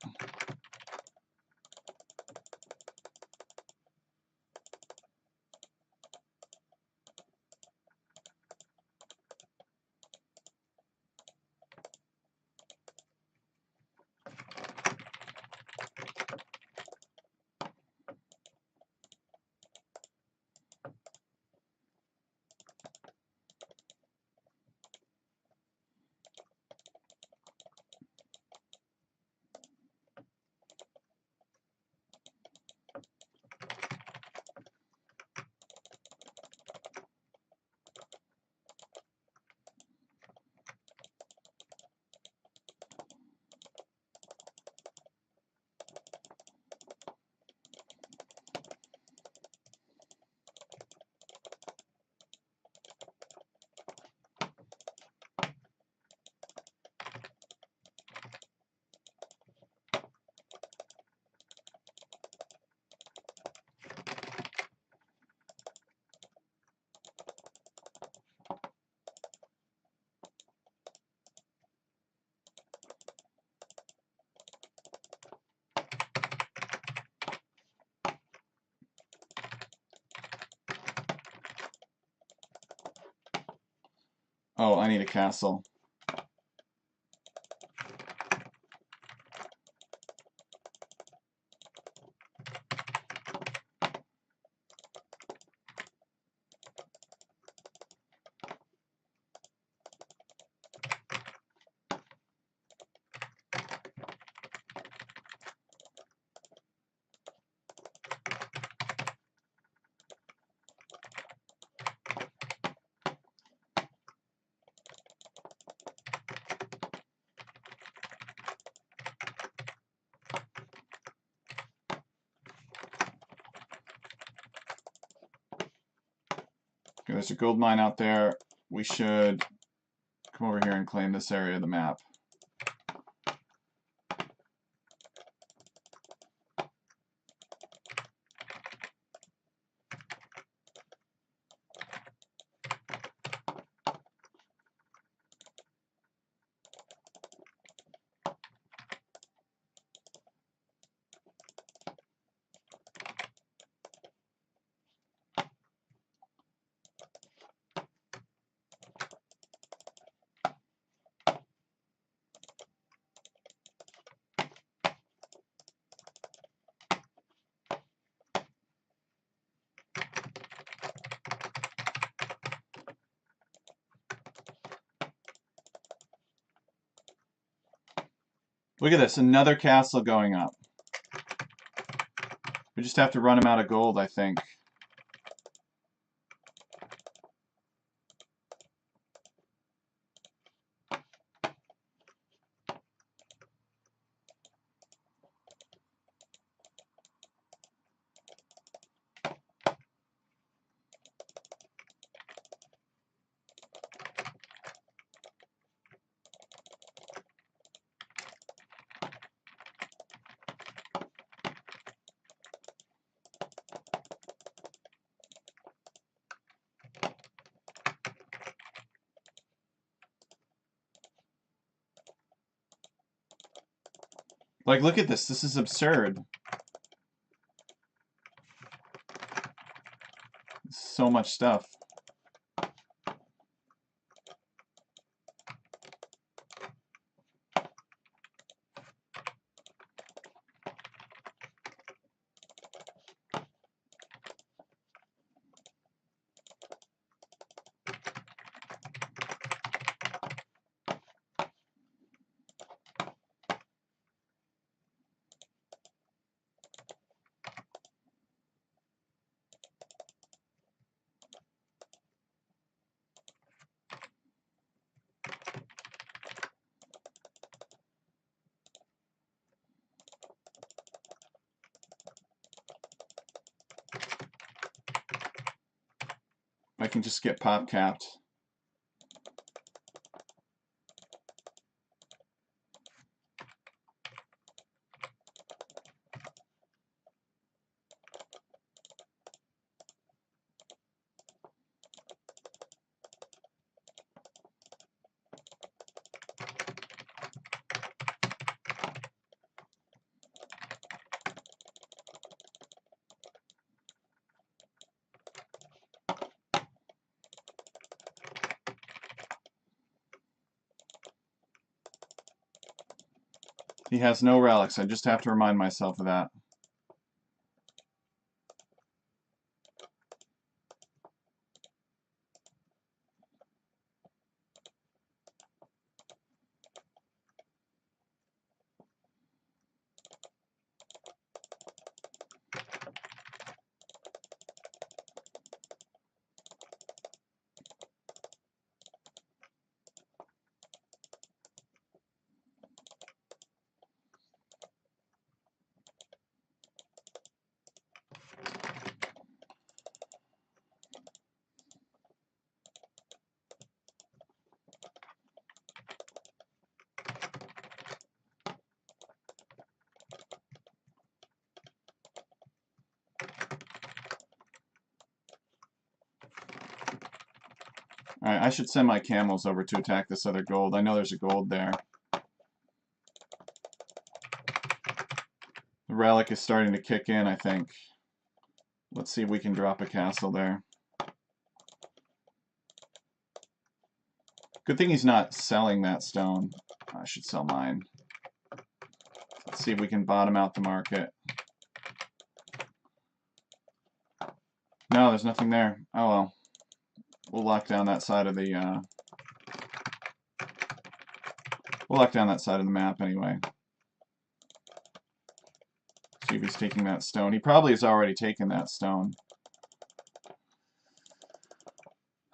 Oh, I need a castle. Okay, there's a gold mine out there. We should come over here and claim this area of the map. Look at this, another castle going up. We just have to run him out of gold, I think. Like, look at this. This is absurd. So much stuff. I can just get pop capped. He has no relics. I just have to remind myself of that. Alright, I should send my camels over to attack this other gold. I know there's a gold there. The relic is starting to kick in, I think. Let's see if we can drop a castle there. Good thing he's not selling that stone. I should sell mine. Let's see if we can bottom out the market. No, there's nothing there. Oh well. We'll lock down that side of the map anyway. See if he's taking that stone. He probably has already taken that stone.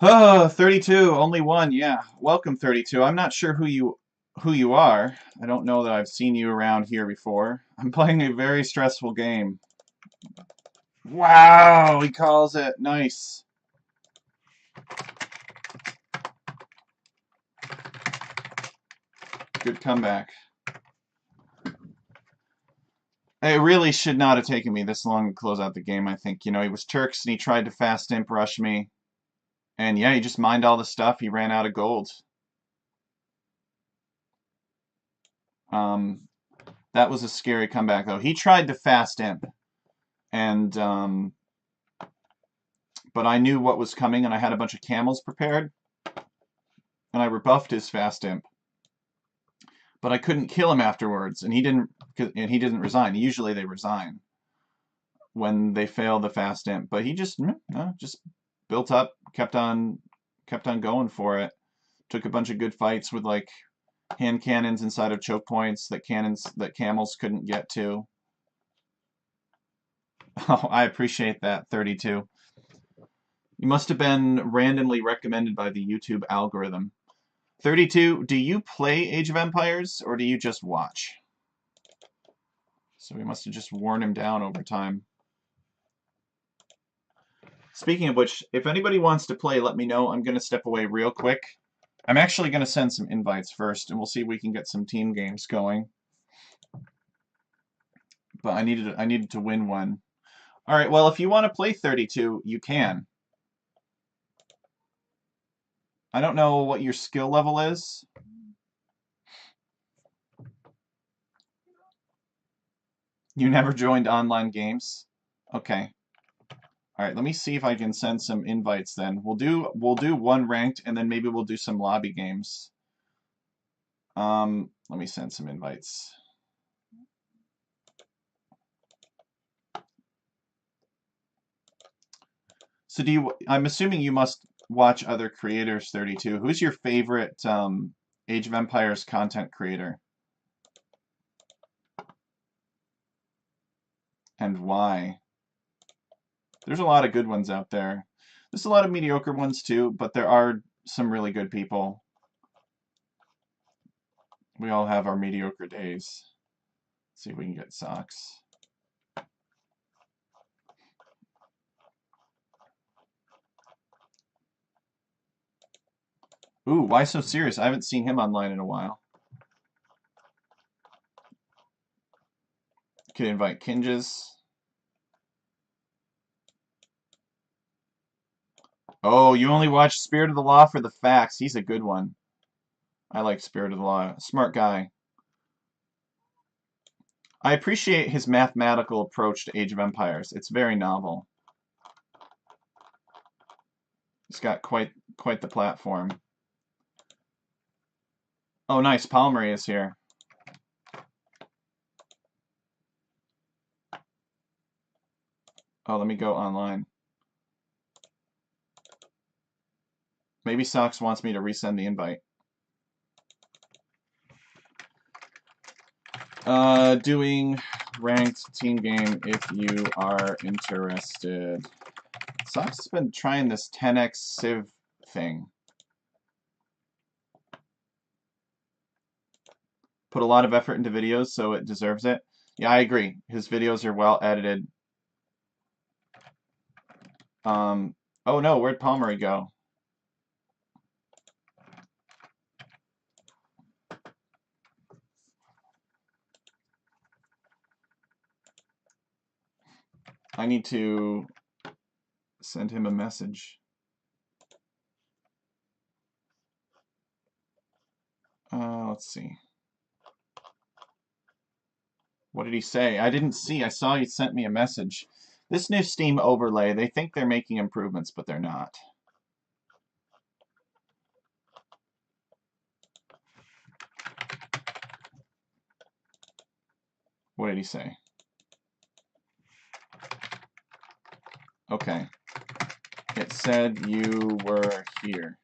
Oh, 32, only one, yeah. Welcome, 32. I'm not sure who you are. I don't know that I've seen you around here before. I'm playing a very stressful game. Wow, he calls it. Nice. Good comeback. It really should not have taken me this long to close out the game, I think. You know, he was Turks and he tried to fast imp rush me. And yeah, he just mined all the stuff. He ran out of gold. That was a scary comeback, though. He tried to fast imp. And, but I knew what was coming, and I had a bunch of camels prepared. And I rebuffed his fast imp. But I couldn't kill him afterwards, and he didn't resign. Usually they resign when they fail the fast imp. But he just built up, kept on going for it. Took a bunch of good fights with like hand cannons inside of choke points that camels couldn't get to. Oh, I appreciate that, 32. You must have been randomly recommended by the YouTube algorithm. 32, do you play Age of Empires, or do you just watch? So we must have just worn him down over time. Speaking of which, if anybody wants to play, let me know. I'm going to step away real quick. I'm actually going to send some invites first, and we'll see if we can get some team games going. But I needed to win one. All right, well, if you want to play 32, you can. I don't know what your skill level is. You never joined online games? Okay. All right, let me see if I can send some invites then. We'll do one ranked, and then maybe we'll do some lobby games. Let me send some invites. So I'm assuming you must watch other creators, 32. Who's your favorite Age of Empires content creator? And why? There's a lot of good ones out there. There's a lot of mediocre ones too, but there are some really good people. We all have our mediocre days. Let's see if we can get socks. Ooh, why so serious? I haven't seen him online in a while. Could invite Kinges. Oh, you only watch Spirit of the Law for the facts. He's a good one. I like Spirit of the Law. Smart guy. I appreciate his mathematical approach to Age of Empires. It's very novel. He's got quite the platform. Oh, nice. Palmery is here. Oh, let me go online. Maybe Socks wants me to resend the invite. Doing ranked team game if you are interested. Socks has been trying this 10x Civ thing. Put a lot of effort into videos, so it deserves it. Yeah, I agree. His videos are well edited. Oh no, where'd Palmery go? I need to send him a message. Let's see. What did he say? I didn't see. I saw he sent me a message. This new Steam overlay, they think they're making improvements, but they're not. What did he say? Okay. It said you were here.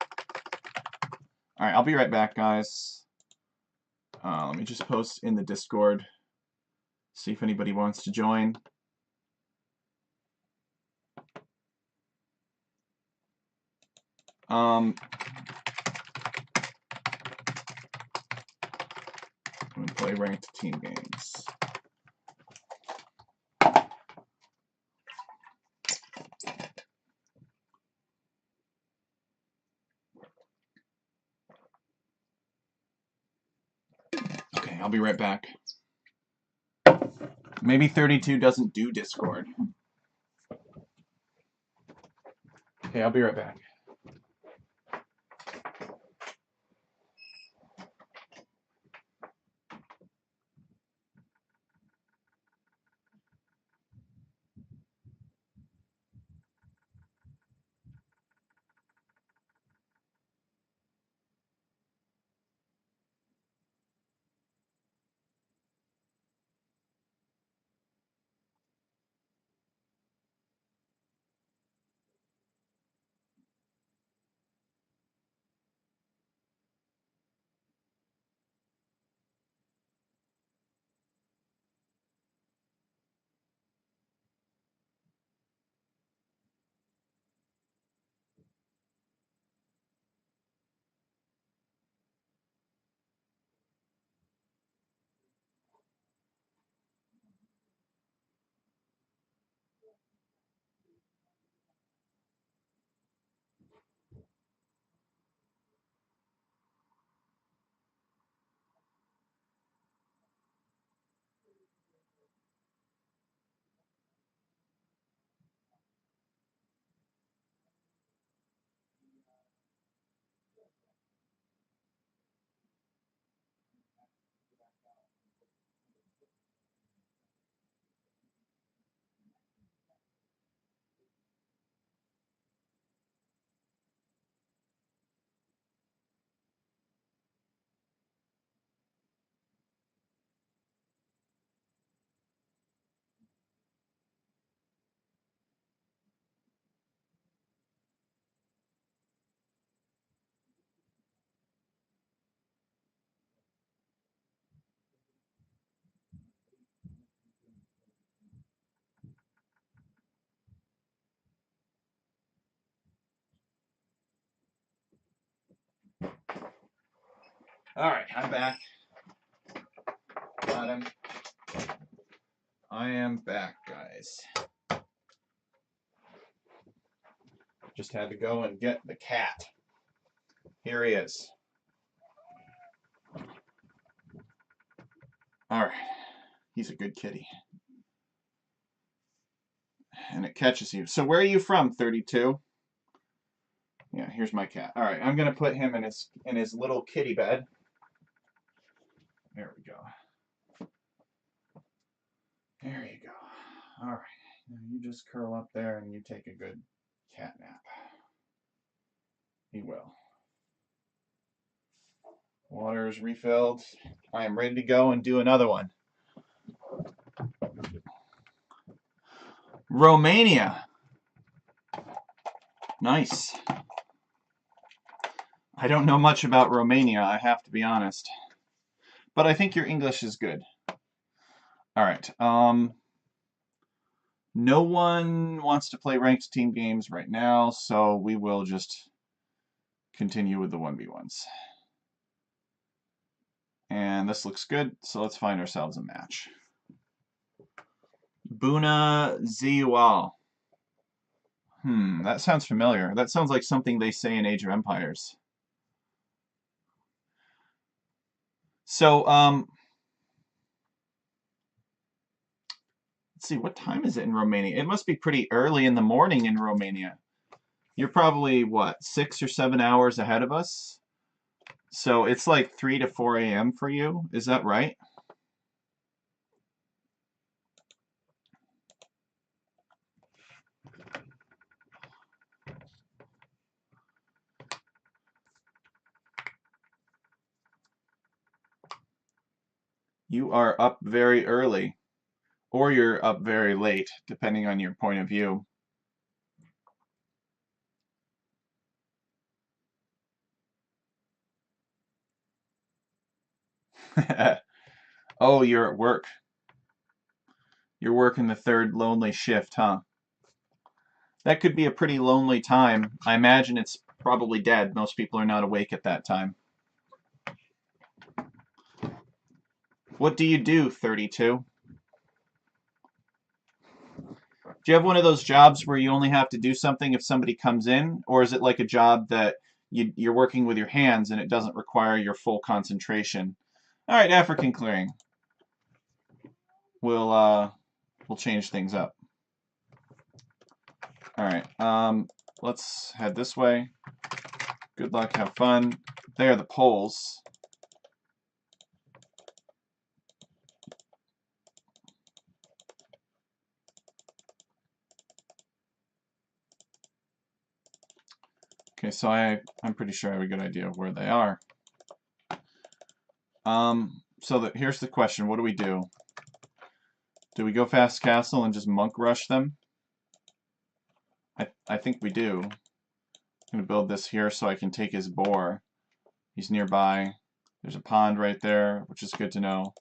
Alright, I'll be right back, guys. Let me just post in the Discord. See if anybody wants to join. I'm going to play ranked team games. Okay, I'll be right back. Maybe 32 doesn't do Discord. Okay, I'll be right back. Alright, I'm back. Got him. I am back, guys. Just had to go and get the cat. Here he is. Alright. He's a good kitty. And it catches you. So where are you from, 32? Yeah, here's my cat. Alright, I'm gonna put him in his little kitty bed. There we go. There you go. Alright. Now you just curl up there and you take a good cat nap. He will. Water is refilled. I am ready to go and do another one. Romania. Nice. I don't know much about Romania, I have to be honest. But I think your English is good. Alright. No one wants to play ranked team games right now, so we will just continue with the 1v1s. And this looks good, so let's find ourselves a match. Buna Ziual. That sounds familiar. That sounds like something they say in Age of Empires. So, let's see, what time is it in Romania? It must be pretty early in the morning in Romania. You're probably, what, 6 or 7 hours ahead of us? So it's like 3 to 4 a.m. for you, is that right? You are up very early. Or you're up very late, depending on your point of view. Oh, you're at work. You're working the third lonely shift, huh? That could be a pretty lonely time. I imagine it's probably dead. Most people are not awake at that time. What do you do, 32? Do you have one of those jobs where you only have to do something if somebody comes in? Or is it like a job that you're working with your hands and it doesn't require your full concentration? All right, African clearing. We'll change things up. All right, let's head this way. Good luck, have fun. There are the poles. Okay, so I'm pretty sure I have a good idea of where they are. Here's the question: what do we do? Do we go fast castle and just monk rush them? I think we do. I'm gonna build this here so I can take his boar. He's nearby. There's a pond right there, which is good to know.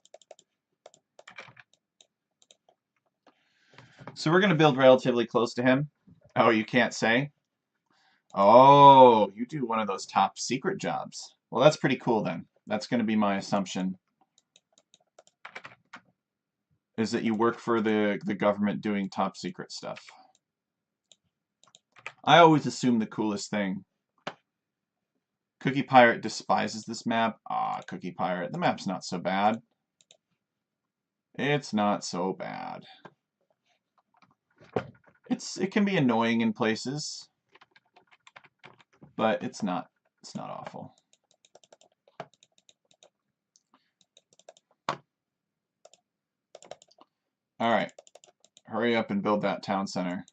So we're gonna build relatively close to him. Oh, you can't say? Oh, you do one of those top secret jobs. Well, that's pretty cool then. That's gonna be my assumption. Is that you work for the government doing top secret stuff. I always assume the coolest thing. Cookie Pirate despises this map. Ah, Cookie Pirate. The map's not so bad. It's not so bad. It can be annoying in places, but it's not awful. All right. Hurry up and build that town center.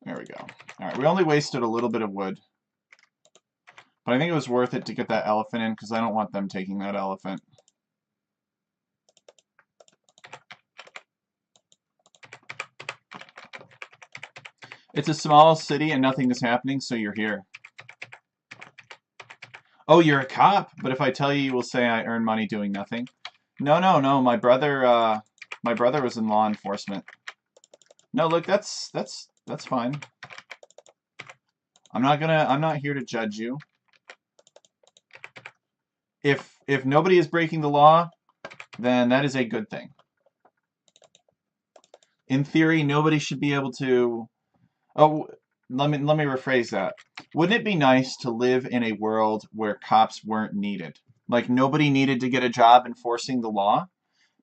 There we go. All right, we only wasted a little bit of wood. But I think it was worth it to get that elephant in because I don't want them taking that elephant. It's a small city and nothing is happening, so you're here. Oh, you're a cop, but if I tell you, you will say I earn money doing nothing. No, no, no. My brother was in law enforcement. No, look, that's fine. I'm not here to judge you. If nobody is breaking the law, then that is a good thing. In theory, nobody should be able to. Oh, let me rephrase that. Wouldn't it be nice to live in a world where cops weren't needed? Like nobody needed to get a job enforcing the law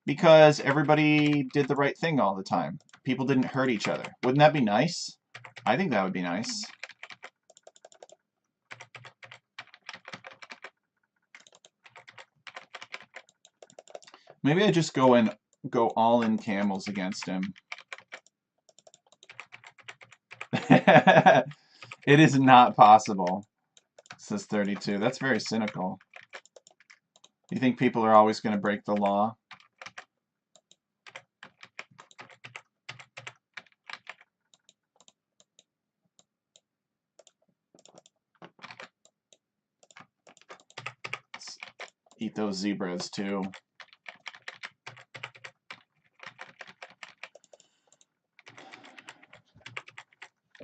because everybody did the right thing all the time. People didn't hurt each other. Wouldn't that be nice? I think that would be nice. Maybe I just go all in camels against him. It is not possible, says 32. That's very cynical. You think people are always going to break the law? Let's eat those zebras too.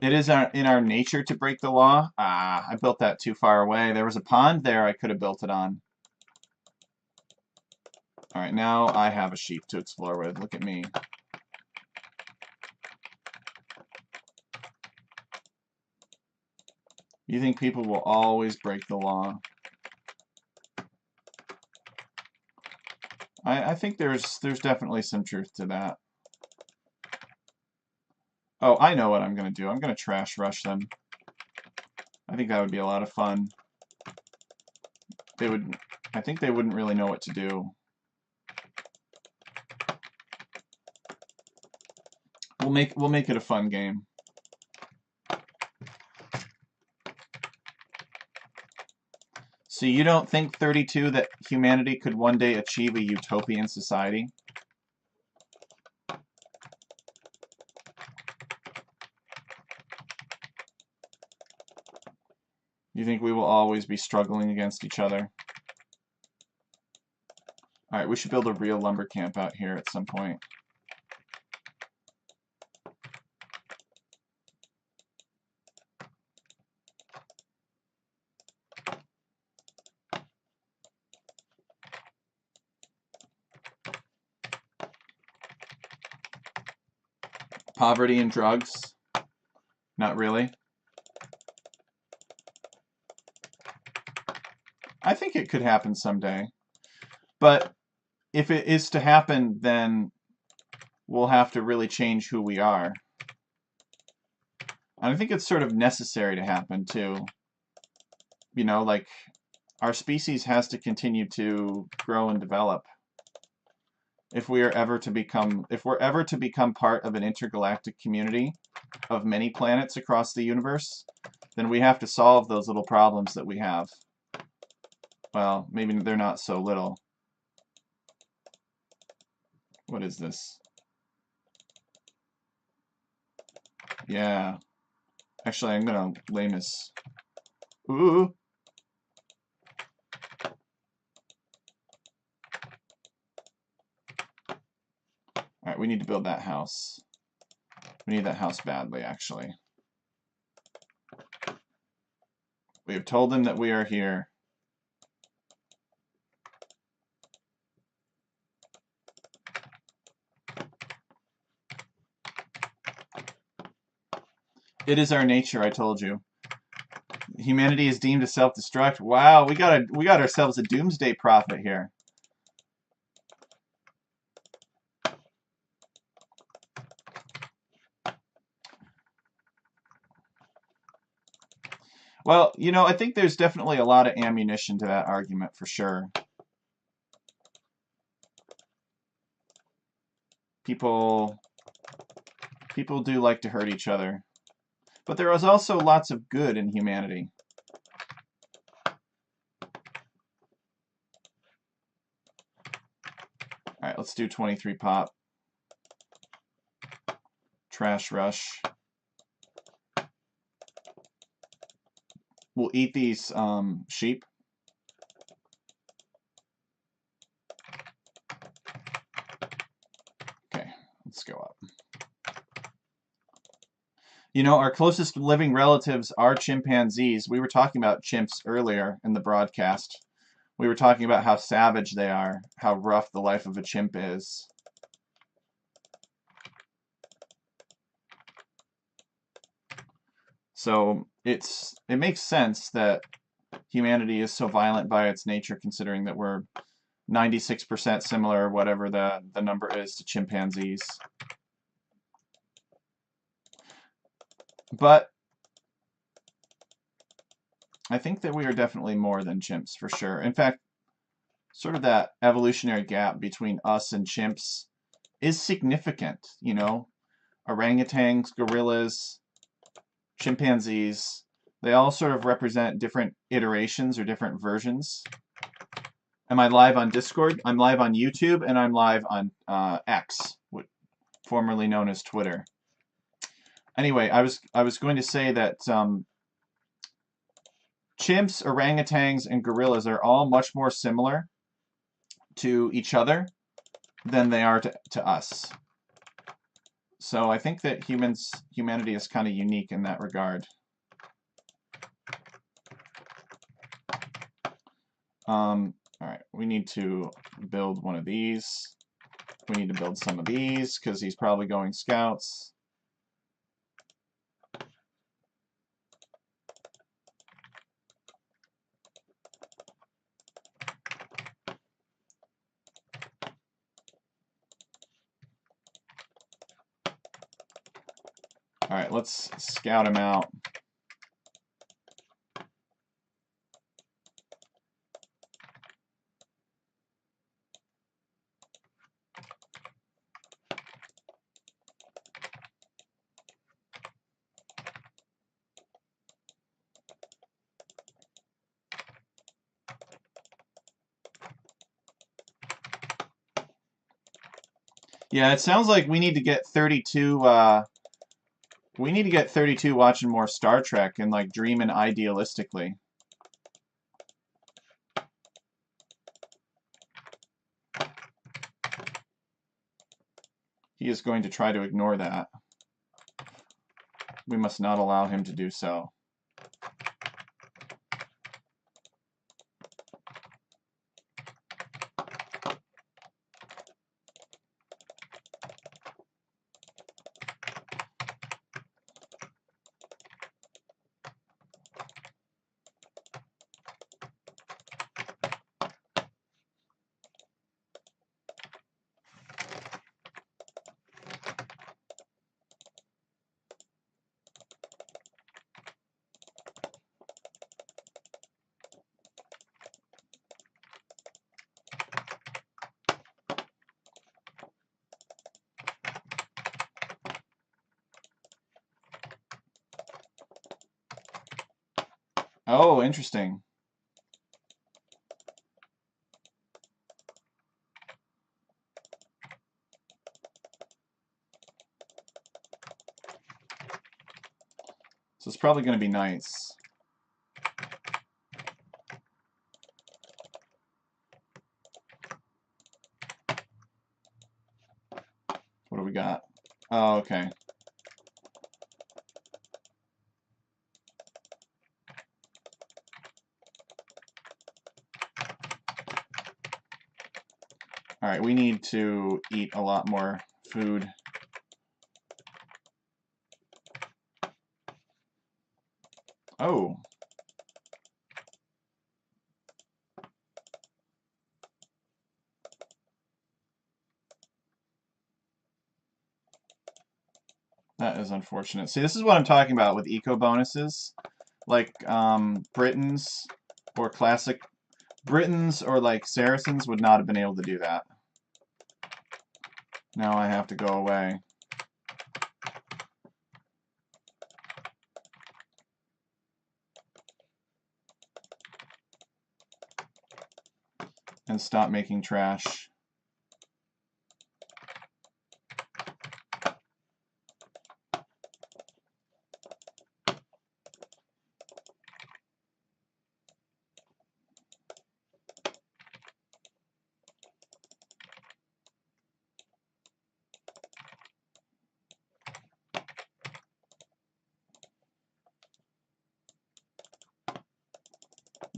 It is in our nature to break the law. Ah, I built that too far away. There was a pond there I could have built it on. All right, now I have a sheep to explore with. Look at me. You think people will always break the law? I think there's definitely some truth to that. Oh, I know what I'm going to do. I'm going to trash rush them. I think that would be a lot of fun. They would, I think they wouldn't really know what to do. We'll make it a fun game. So you don't think 32 that humanity could one day achieve a utopian society? You think we will always be struggling against each other? Alright, we should build a real lumber camp out here at some point. Poverty and drugs? Not really. I think it could happen someday. But if it is to happen, then we'll have to really change who we are. And I think it's sort of necessary to happen, too. You know, like, our species has to continue to grow and develop. If we're ever to become part of an intergalactic community of many planets across the universe, then we have to solve those little problems that we have. Well, maybe they're not so little. What is this? Yeah. Actually, I'm gonna lame this. Ooh. Alright, we need to build that house. We need that house badly, actually. We have told them that we are here. It is our nature, I told you. Humanity is deemed to self-destruct. Wow, we got ourselves a doomsday prophet here. Well, you know, I think there's definitely a lot of ammunition to that argument for sure. People do like to hurt each other. But there is also lots of good in humanity. Alright, let's do 23 pop. Trash rush. We'll eat these sheep. Okay, let's go up. You know, our closest living relatives are chimpanzees. We were talking about chimps earlier in the broadcast. We were talking about how savage they are, how rough the life of a chimp is. So it makes sense that humanity is so violent by its nature, considering that we're 96% similar, whatever the number is, to chimpanzees. But I think that we are definitely more than chimps, for sure. In fact, sort of that evolutionary gap between us and chimps is significant, you know? Orangutans, gorillas, chimpanzees, they all sort of represent different iterations or different versions. Am I live on Discord? I'm live on YouTube, and I'm live on X, formerly known as Twitter. Anyway, I was going to say that chimps, orangutans, and gorillas are all much more similar to each other than they are to us. So I think that humanity is kind of unique in that regard. Alright, we need to build one of these. We need to build some of these, because he's probably going scouts. Alright, let's scout him out. Yeah, it sounds like we need to get 32, we need to get 32 watching more Star Trek and, like, dreaming idealistically. He is going to try to ignore that. We must not allow him to do so. Oh, interesting. So it's probably going to be nice. What do we got? Oh, okay. Alright, we need to eat a lot more food. Oh. That is unfortunate. See, this is what I'm talking about with eco bonuses. Like, Britons or classic Britons or like Saracens would not have been able to do that. Now I have to go away. And stop making trash.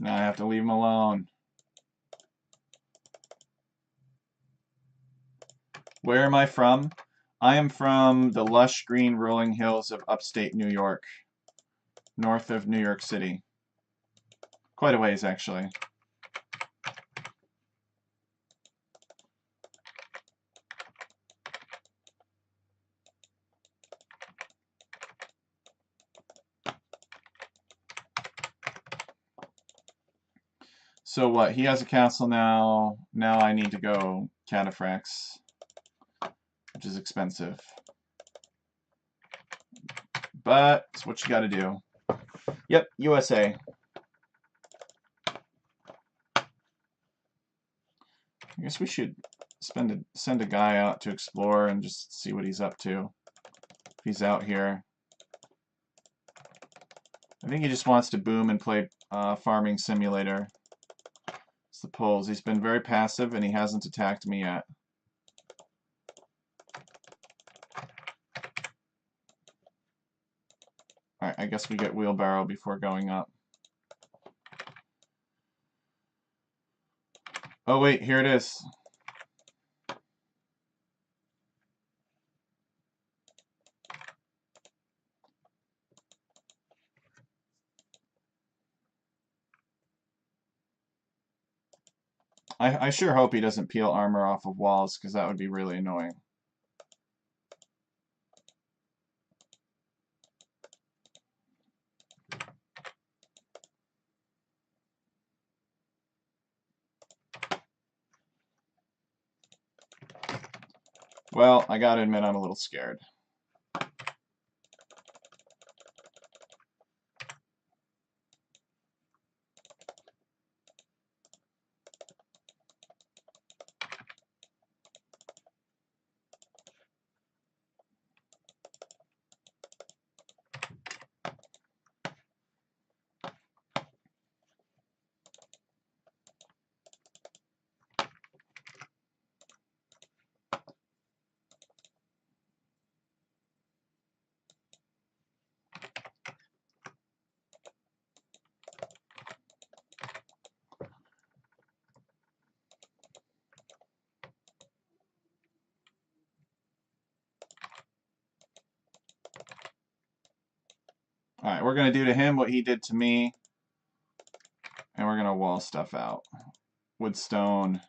Now I have to leave him alone. Where am I from? I am from the lush green rolling hills of upstate New York, north of New York City. Quite a ways, actually. So what? He has a castle now. Now I need to go cataphrax, which is expensive. But it's what you gotta do. Yep, USA. I guess we should send a guy out to explore and just see what he's up to. If he's out here. I think he just wants to boom and play Farming Simulator. It's the polls. He's been very passive and he hasn't attacked me yet. Alright, I guess we get wheelbarrow before going up. Oh wait, here it is. I sure hope he doesn't peel armor off of walls, because that would be really annoying. Well, I gotta admit I'm a little scared. Alright, we're going to do to him what he did to me. And we're going to wall stuff out. Woodstone.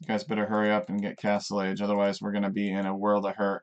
You guys better hurry up and get Castle Age, otherwise we're going to be in a world of hurt.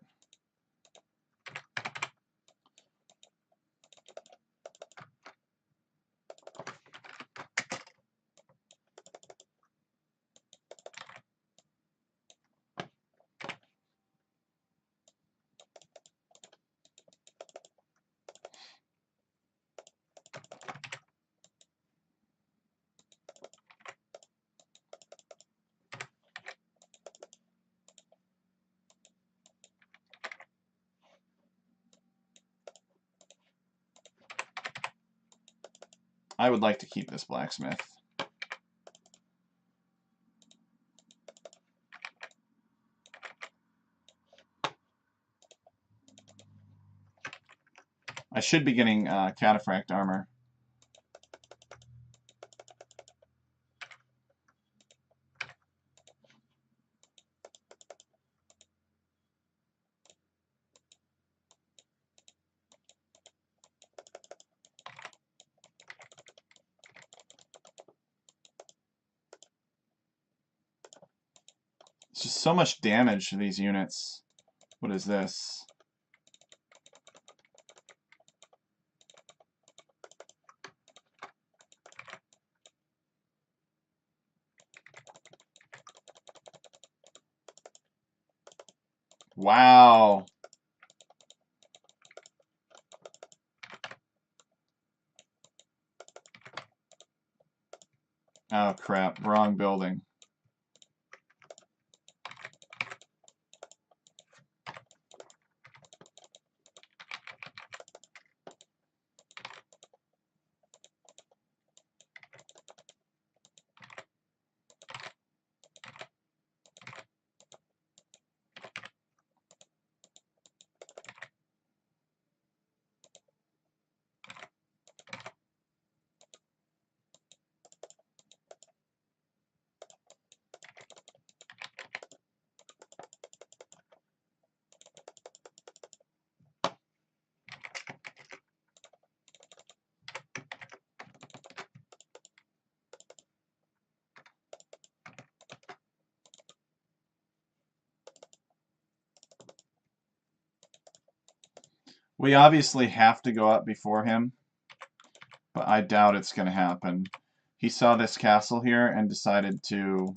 I would like to keep this blacksmith. I should be getting cataphract armor. It's just so much damage to these units. What is this? Wow. Oh crap, wrong building. We obviously have to go up before him, but I doubt it's going to happen. He saw this castle here and decided to...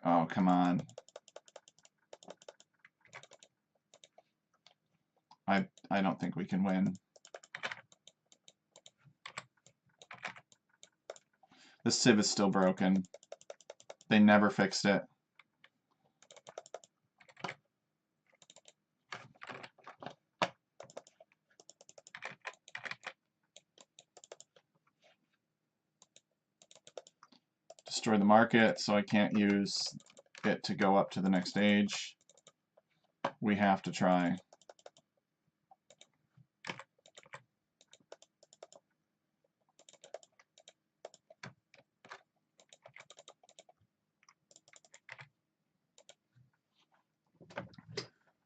Oh, come on. I don't think we can win. The sieve is still broken. They never fixed it. Destroy the market, so I can't use it to go up to the next age. We have to try.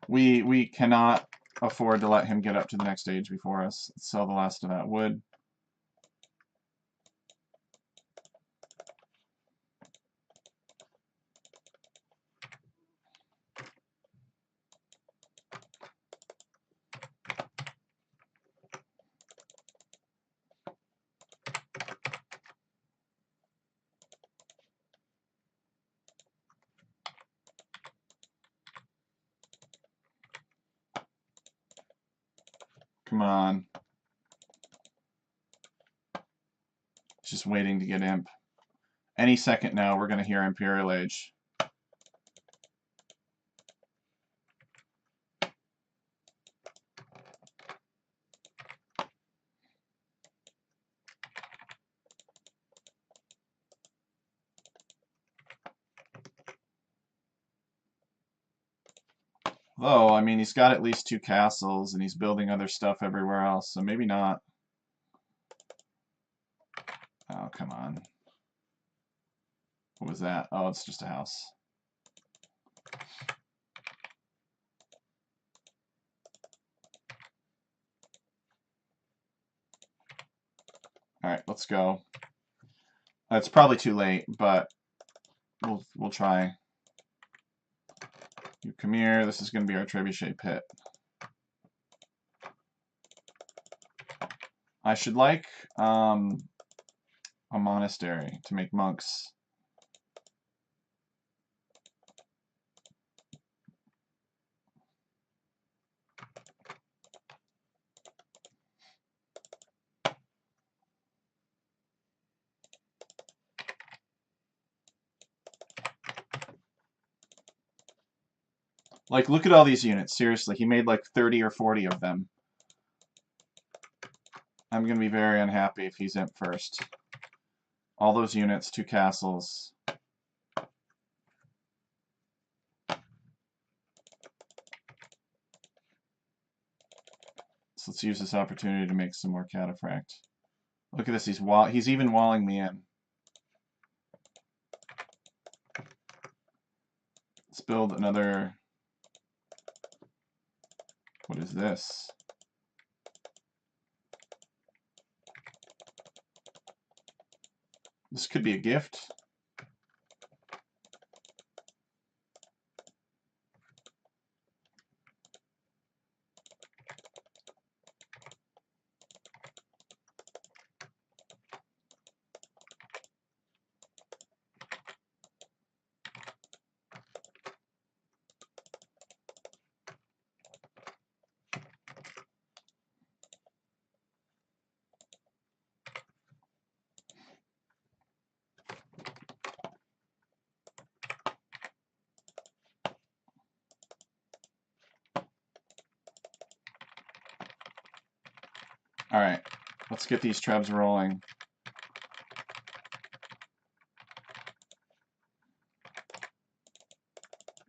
We cannot afford to let him get up to the next stage before us. Let's sell the last of that wood. Come on. Just waiting to get imp. Any second now, we're going to hear Imperial Age. Though, I mean, he's got at least 2 castles, and he's building other stuff everywhere else, so maybe not. Oh, come on. What was that? Oh, it's just a house. Alright, let's go. It's probably too late, but we'll try. You come here. This is going to be our trebuchet pit. I should like a monastery to make monks. Like, look at all these units. Seriously, he made like 30 or 40 of them. I'm going to be very unhappy if he's imp first. All those units, 2 castles. So let's use this opportunity to make some more cataphract. Look at this, he's even walling me in. Let's build another... What is this? This could be a gift. Alright, let's get these trebs rolling.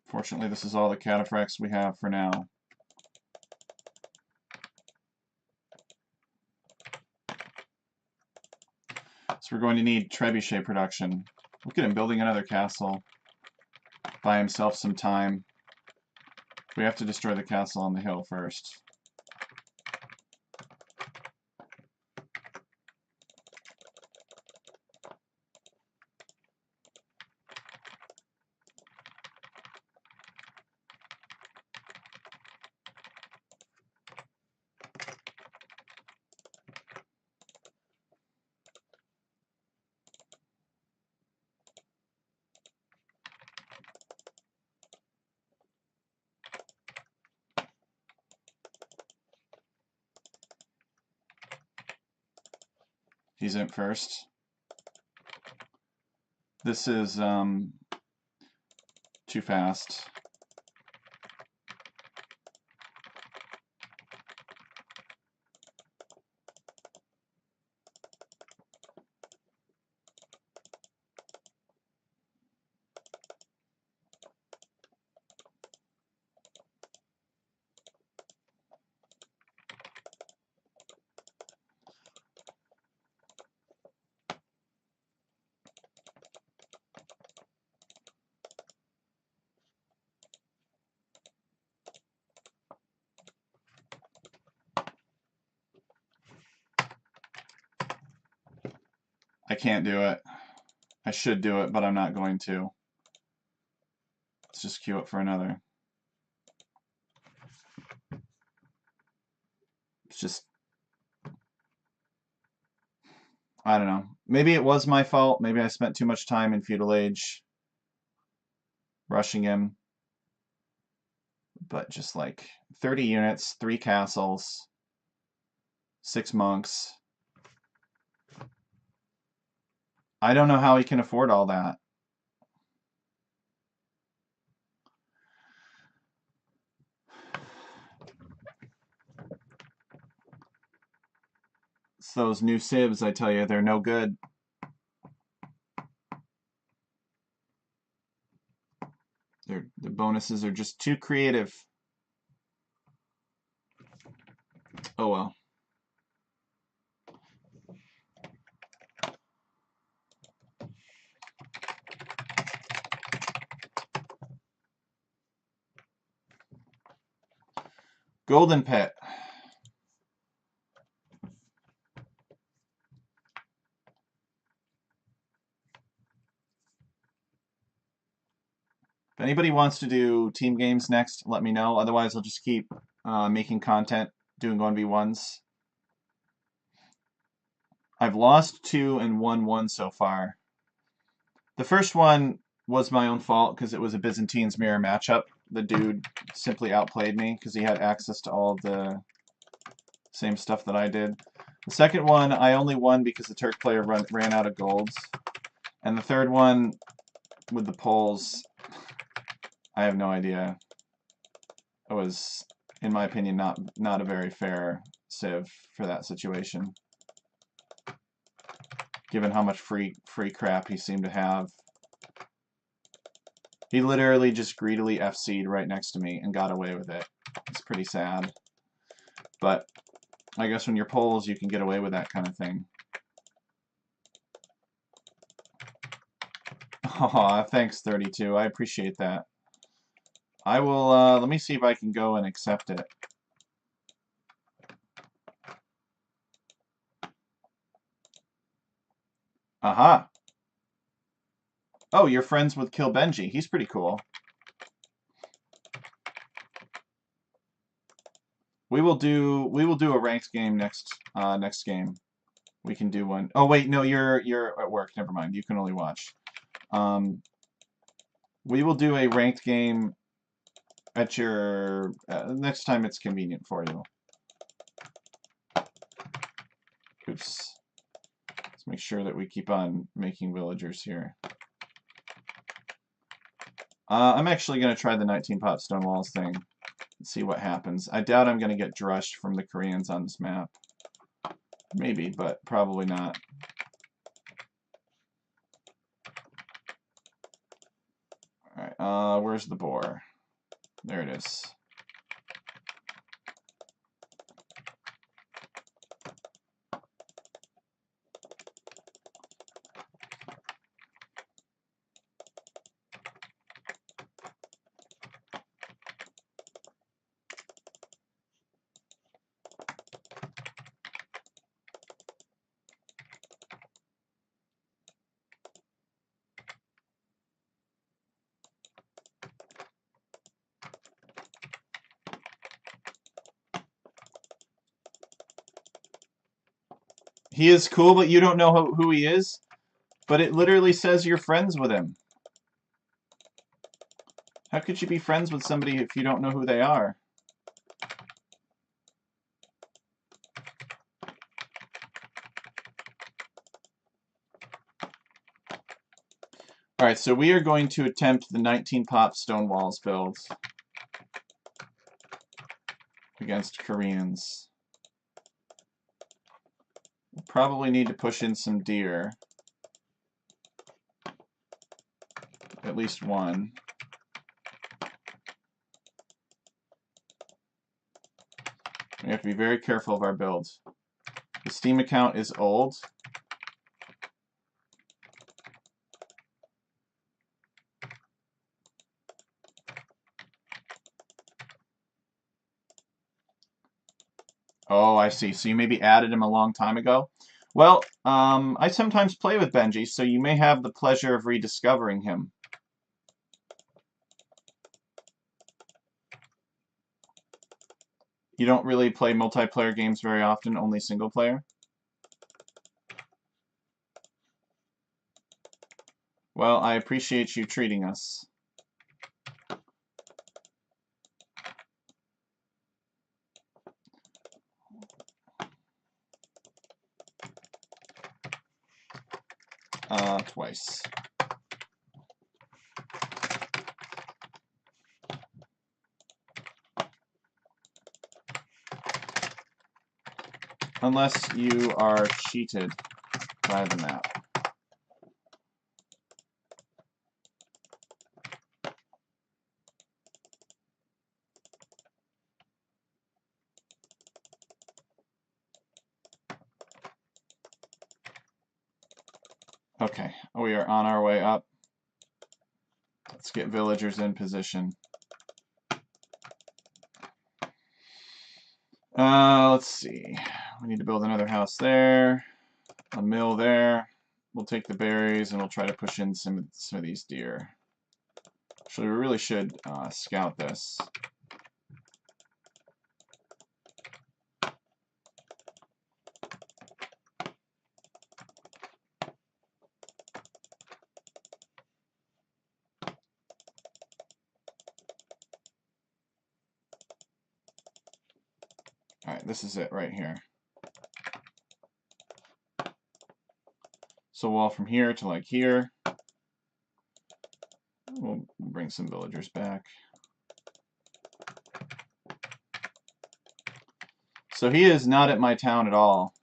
Fortunately, this is all the cataphracts we have for now. So we're going to need trebuchet production. Look at him building another castle. Buy himself some time. We have to destroy the castle on the hill first. He's in first. This is too fast. I can't do it. I should do it, but I'm not going to. Let's just queue up for another. It's just... I don't know. Maybe it was my fault. Maybe I spent too much time in Feudal Age rushing him. But just like 30 units, 3 castles. 6 monks. I don't know how he can afford all that. It's those new civs, I tell you, they're no good. The bonuses are just too creative. Oh well. Golden Pet. If anybody wants to do team games next, let me know. Otherwise, I'll just keep making content, doing 1v1s. I've lost 2 and won 1 so far. The first one was my own fault because it was a Byzantines mirror matchup. The dude simply outplayed me because he had access to all the same stuff that I did. The second one, I only won because the Turk player ran out of golds. And the third one, with the Poles, I have no idea. It was, in my opinion, not a very fair civ for that situation, given how much free crap he seemed to have. He literally just greedily FC'd right next to me and got away with it. It's pretty sad. But I guess when you're Poles, you can get away with that kind of thing. Aw, thanks, 32. I appreciate that. I will, let me see if I can go and accept it. Aha! Oh, you're friends with Kill Benji. He's pretty cool. We will do a ranked game next game. We can do one. Oh wait, no, you're at work. Never mind. You can only watch. We will do a ranked game at your next time it's convenient for you. Oops. Let's make sure that we keep on making villagers here. I'm actually going to try the 19 pot stone walls thing and see what happens. I doubt I'm going to get drushed from the Koreans on this map. Maybe, but probably not. Alright, where's the boar? There it is. He is cool, but you don't know who he is? But it literally says you're friends with him. How could you be friends with somebody if you don't know who they are? Alright, so we are going to attempt the 19 pop stone walls build against Koreans. We'll probably need to push in some deer. At least one. We have to be very careful of our builds. The Steam account is old. Oh, I see. So you maybe added him a long time ago? Well, I sometimes play with Benji, so you may have the pleasure of rediscovering him. You don't really play multiplayer games very often, only single player? Well, I appreciate you treating us. Twice. Unless you are cheated by the map. Okay, we are on our way up. Let's get villagers in position. Let's see. We need to build another house there, a mill there. We'll take the berries and we'll try to push in some of these deer. Actually, we really should scout this. Alright, this is it right here. So wall from here to like here. We'll bring some villagers back. So he is not at my town at all.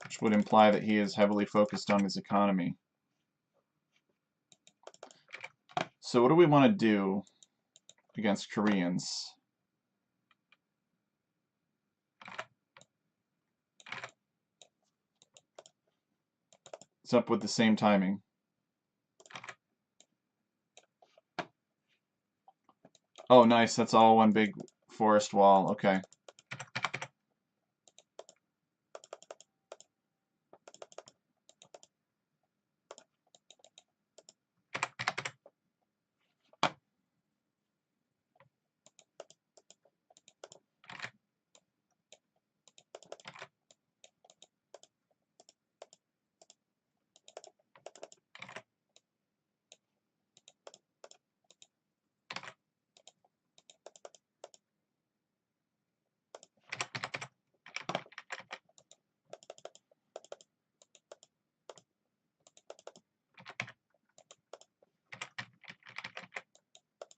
Which would imply that he is heavily focused on his economy. So what do we want to do against Koreans? It's up with the same timing. Oh, nice. That's all one big forest wall. Okay.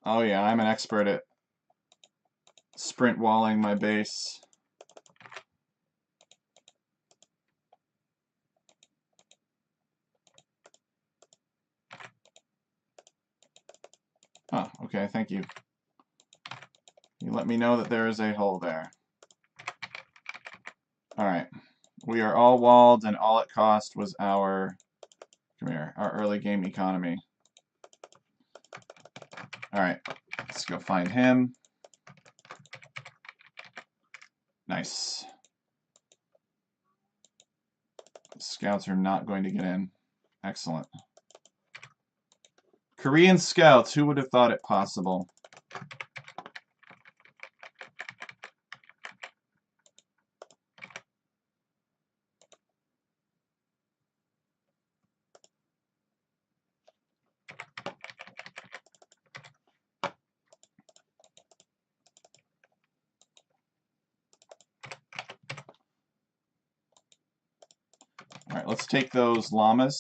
Oh yeah, I'm an expert at sprint walling my base. Oh, okay, thank you. You let me know that there is a hole there. Alright. We are all walled, and all it cost was our, come here, our early game economy. Alright, let's go find him. Nice. Scouts are not going to get in. Excellent. Korean scouts, who would have thought it possible? Alright, let's take those llamas.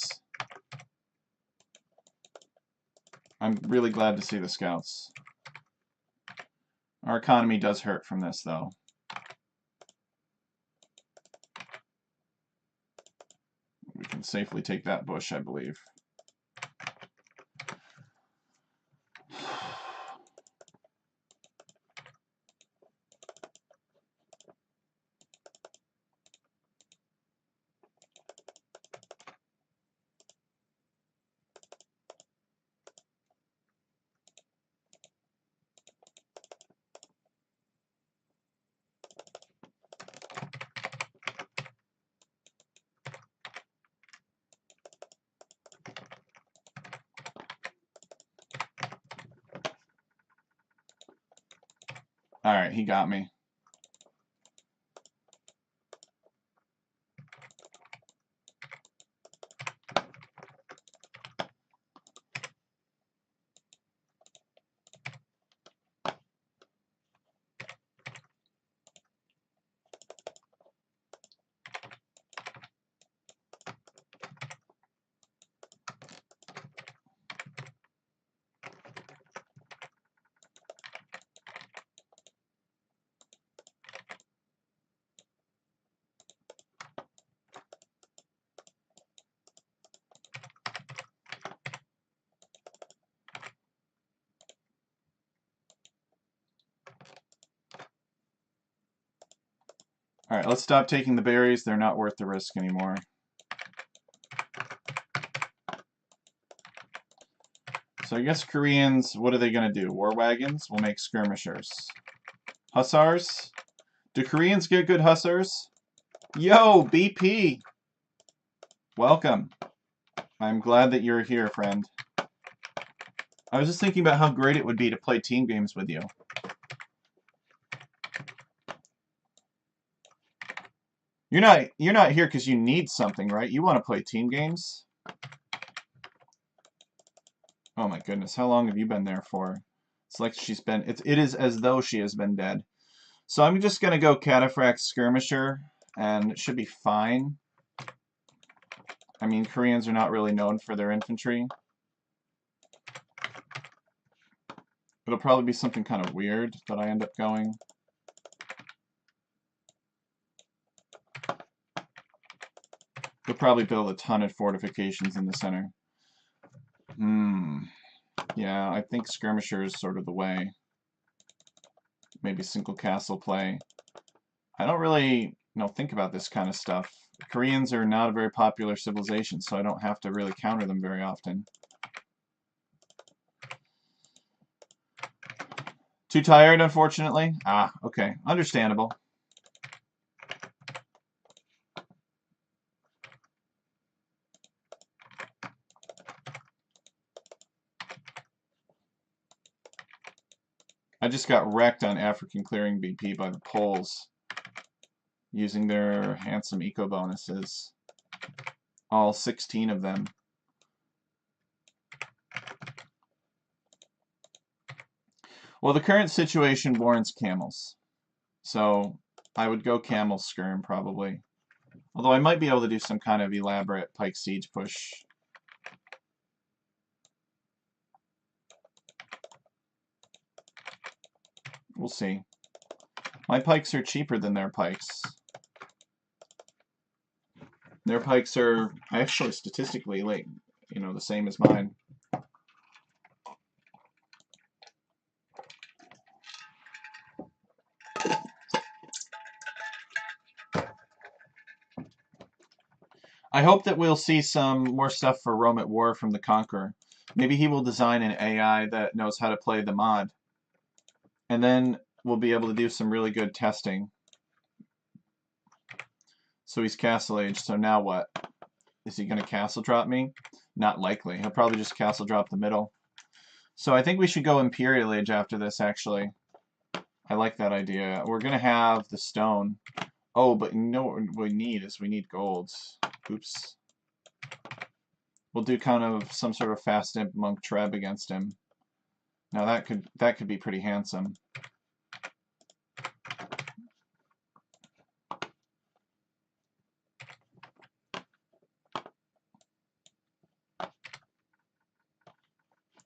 I'm really glad to see the scouts. Our economy does hurt from this, though. We can safely take that bush, I believe. Alright, he got me. Alright, let's stop taking the berries. They're not worth the risk anymore. So I guess Koreans, what are they going to do? War wagons will make skirmishers. Hussars? Do Koreans get good hussars? Yo, BP! Welcome. I'm glad that you're here, friend. I was just thinking about how great it would be to play team games with you. You're not here because you need something, right? You want to play team games? Oh my goodness, how long have you been there for? It's like she's been, it is as though she has been dead. So I'm just going to go Cataphract Skirmisher, and it should be fine. I mean, Koreans are not really known for their infantry. It'll probably be something kind of weird that I end up going. They'll probably build a ton of fortifications in the center. Yeah, I think Skirmisher is sort of the way. Maybe single castle play. I don't really think about this kind of stuff. Koreans are not a very popular civilization, so I don't have to really counter them very often. Too tired, unfortunately? Ah, okay. Understandable. I just got wrecked on African clearing BP by the Poles using their handsome eco bonuses. All 16 of them. Well, the current situation warrants camels. So I would go camel skirm probably. Although I might be able to do some kind of elaborate pike siege push. We'll see. My pikes are cheaper than their pikes. Their pikes are actually statistically the same as mine. I hope that we'll see some more stuff for Rome at War from the Conqueror. Maybe he will design an AI that knows how to play the mod. And then we'll be able to do some really good testing. So he's Castle Age, so now what? Is he going to Castle Drop me? Not likely. He'll probably just Castle Drop the middle. So I think we should go Imperial Age after this, actually. I like that idea. We're going to have the stone. Oh, but you know what we need is we need golds. Oops. We'll do kind of some sort of fast imp monk treb against him. Now that could be pretty handsome.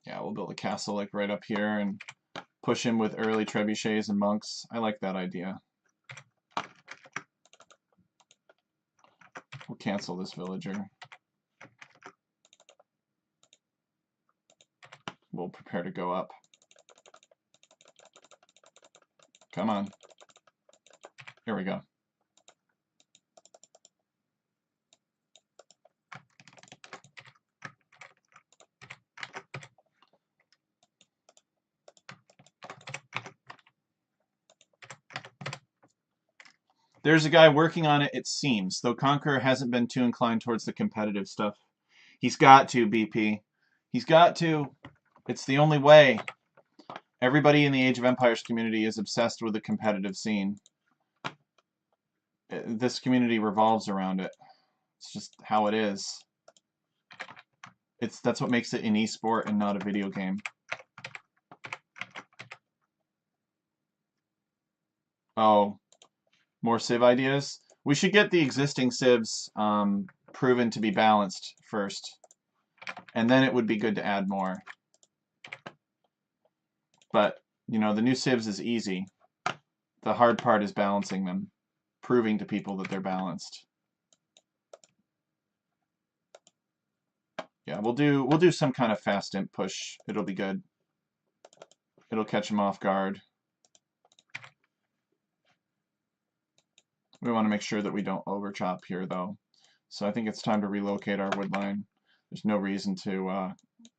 Yeah, we'll build a castle like right up here and push him with early trebuchets and monks. I like that idea. We'll cancel this villager. We'll prepare to go up. Come on. Here we go. There's a guy working on it, it seems, though Conqueror hasn't been too inclined towards the competitive stuff. He's got to, BP. He's got to. It's the only way. Everybody in the Age of Empires community is obsessed with the competitive scene. This community revolves around it. It's just how it is. That's what makes it an esport and not a video game. Oh, more Civ ideas? We should get the existing Civs proven to be balanced first. And then it would be good to add more. But, the new Civs is easy. The hard part is balancing them. Proving to people that they're balanced. Yeah, we'll do some kind of fast imp push. It'll be good. It'll catch them off guard. We want to make sure that we don't over chop here, though. So I think it's time to relocate our wood line. There's no reason to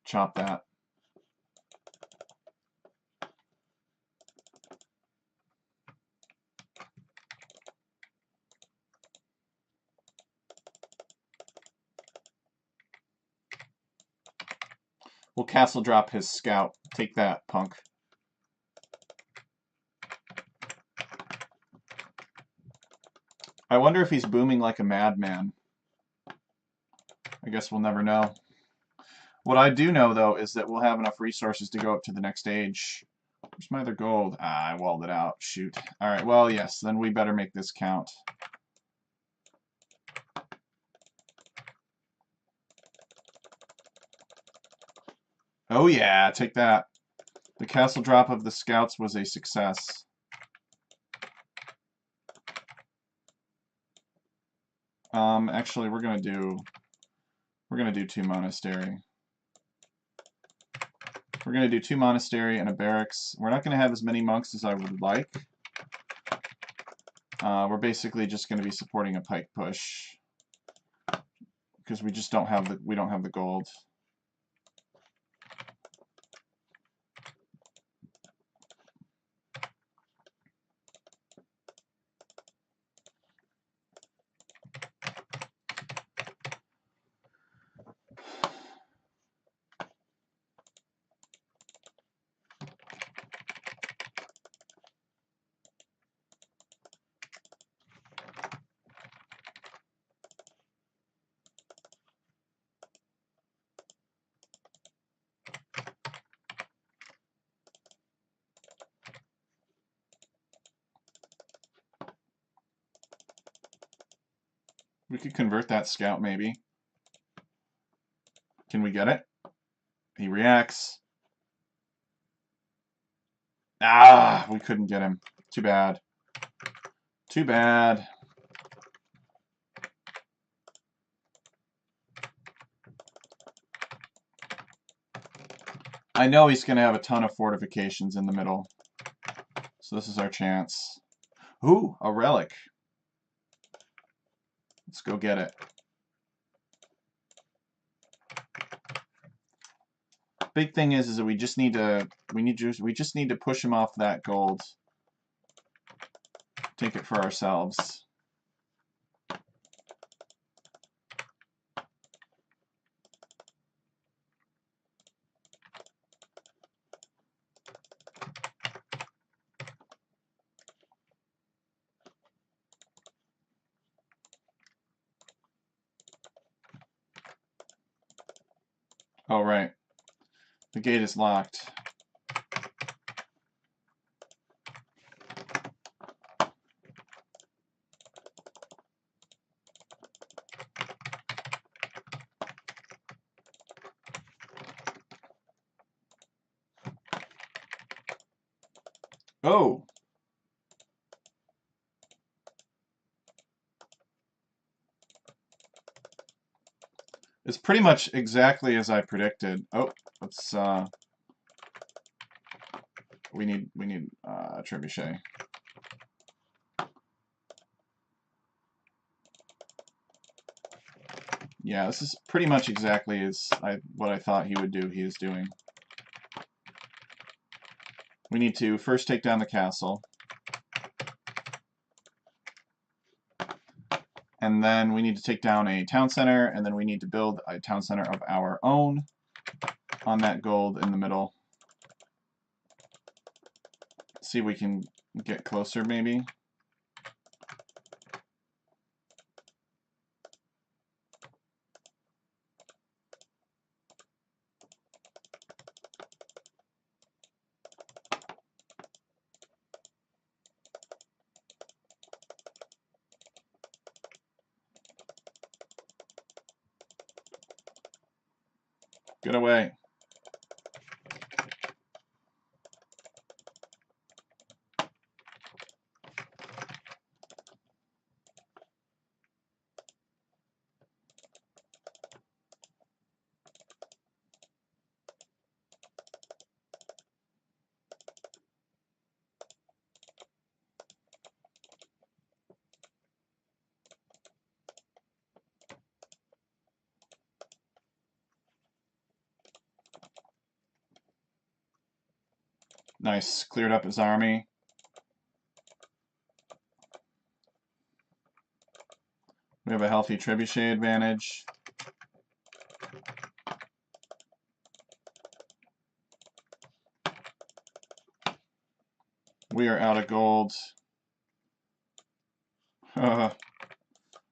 chop that. We'll castle drop his scout. Take that, punk. I wonder if he's booming like a madman. I guess we'll never know. What I do know, though, is that we'll have enough resources to go up to the next stage. Where's my other gold? Ah, I walled it out. Shoot. Alright, well, yes, then we better make this count. Oh yeah, take that. The castle drop of the scouts was a success. Actually, we're gonna do 2 monastery. We're gonna do 2 monastery and a barracks. We're not gonna have as many monks as I would like. We're basically just gonna be supporting a pike push because we just don't have the gold. We could convert that scout, maybe. Can we get it? He reacts. Ah, we couldn't get him. Too bad. Too bad. I know he's going to have a ton of fortifications in the middle. So this is our chance. Ooh, a relic. Let's go get it. Big thing is that we just need to push him off that gold. Take it for ourselves. Oh, right. The gate is locked. Oh! It's pretty much exactly as I predicted. Oh, let's we need a trebuchet. Yeah, this is pretty much exactly what I thought he would do. He is doing. We need to first take down the castle. And then we need to take down a town center, and then we need to build a town center of our own on that gold in the middle. See if we can get closer, maybe. Get away. Nice. Cleared up his army. We have a healthy trebuchet advantage. We are out of gold. Alright,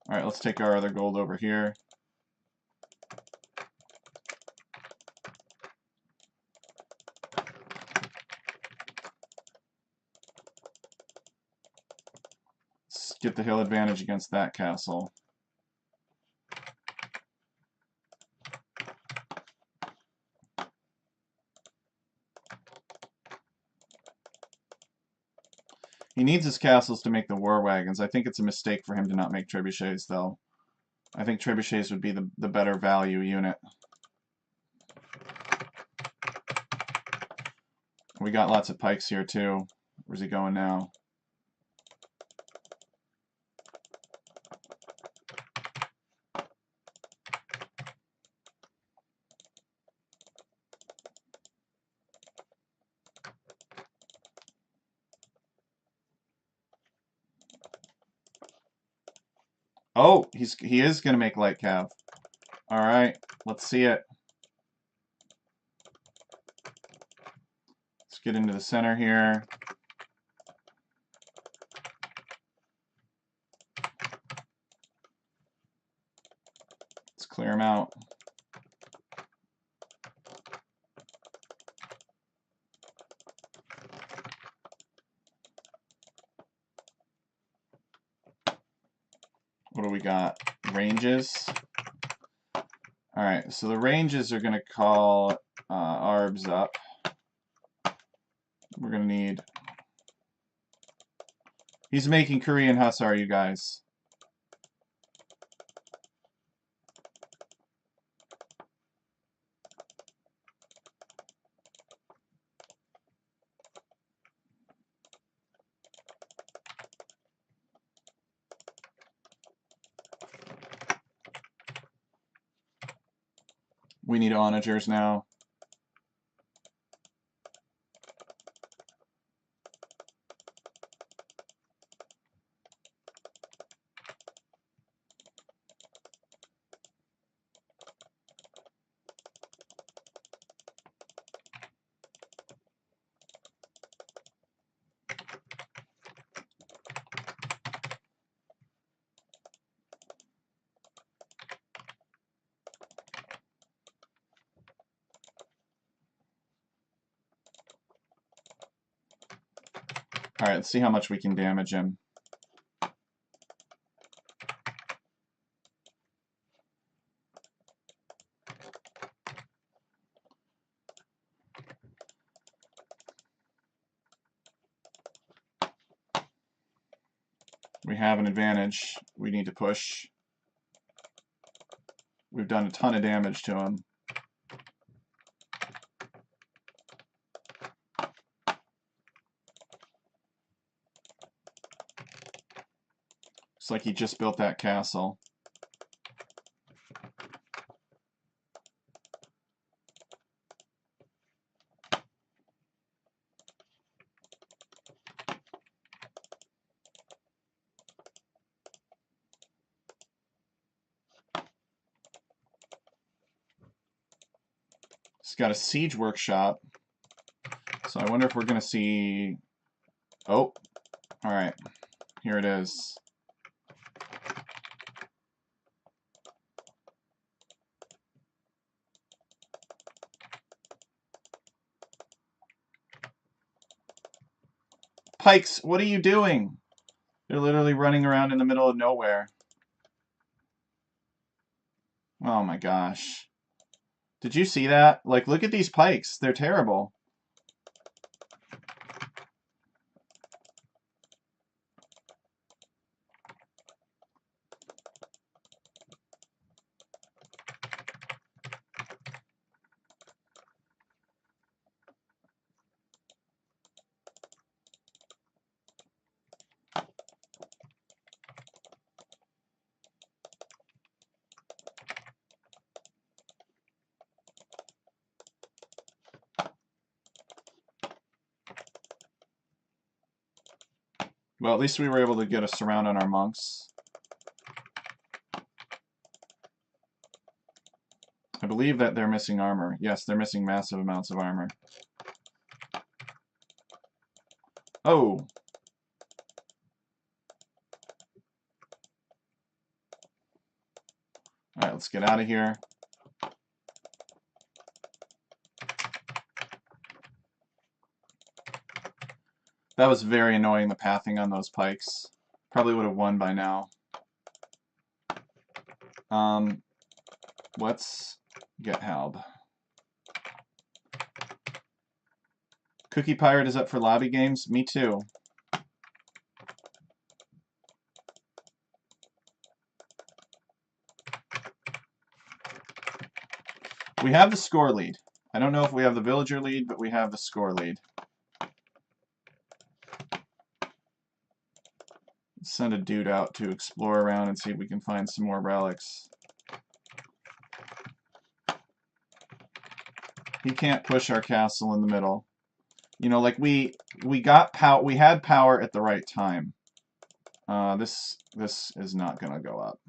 let's take our other gold over here. Let's get the hill advantage against that castle. He needs his castles to make the war wagons. I think it's a mistake for him to not make trebuchets, though. I think trebuchets would be the better value unit. We got lots of pikes here, too. Where's he going now? Oh, he is going to make light cav. All right, let's see it. Let's get into the center here. Let's clear him out. What do we got? Ranges. Alright, so the ranges are going to call ARBs up. We're going to need... He's making Korean Hussar, you guys. We need onagers now. Alright, let's see how much we can damage him. We have an advantage. We need to push. We've done a ton of damage to him. Looks like he just built that castle. He's got a siege workshop. So I wonder if we're going to see... Oh, alright. Here it is. Pikes, what are you doing? They're literally running around in the middle of nowhere. Oh my gosh. Did you see that? Like, look at these pikes. They're terrible. Well, at least we were able to get a surround on our monks. I believe that they're missing armor. Yes, they're missing massive amounts of armor. Oh! Alright, let's get out of here. That was very annoying, the pathing on those pikes. Probably would have won by now. Let's get Halb. Cookie Pirate is up for lobby games? Me too. We have the score lead. I don't know if we have the villager lead, but we have the score lead. Let's send a dude out to explore around and see if we can find some more relics. He can't push our castle in the middle. You know, like we had power at the right time. This is not gonna go up.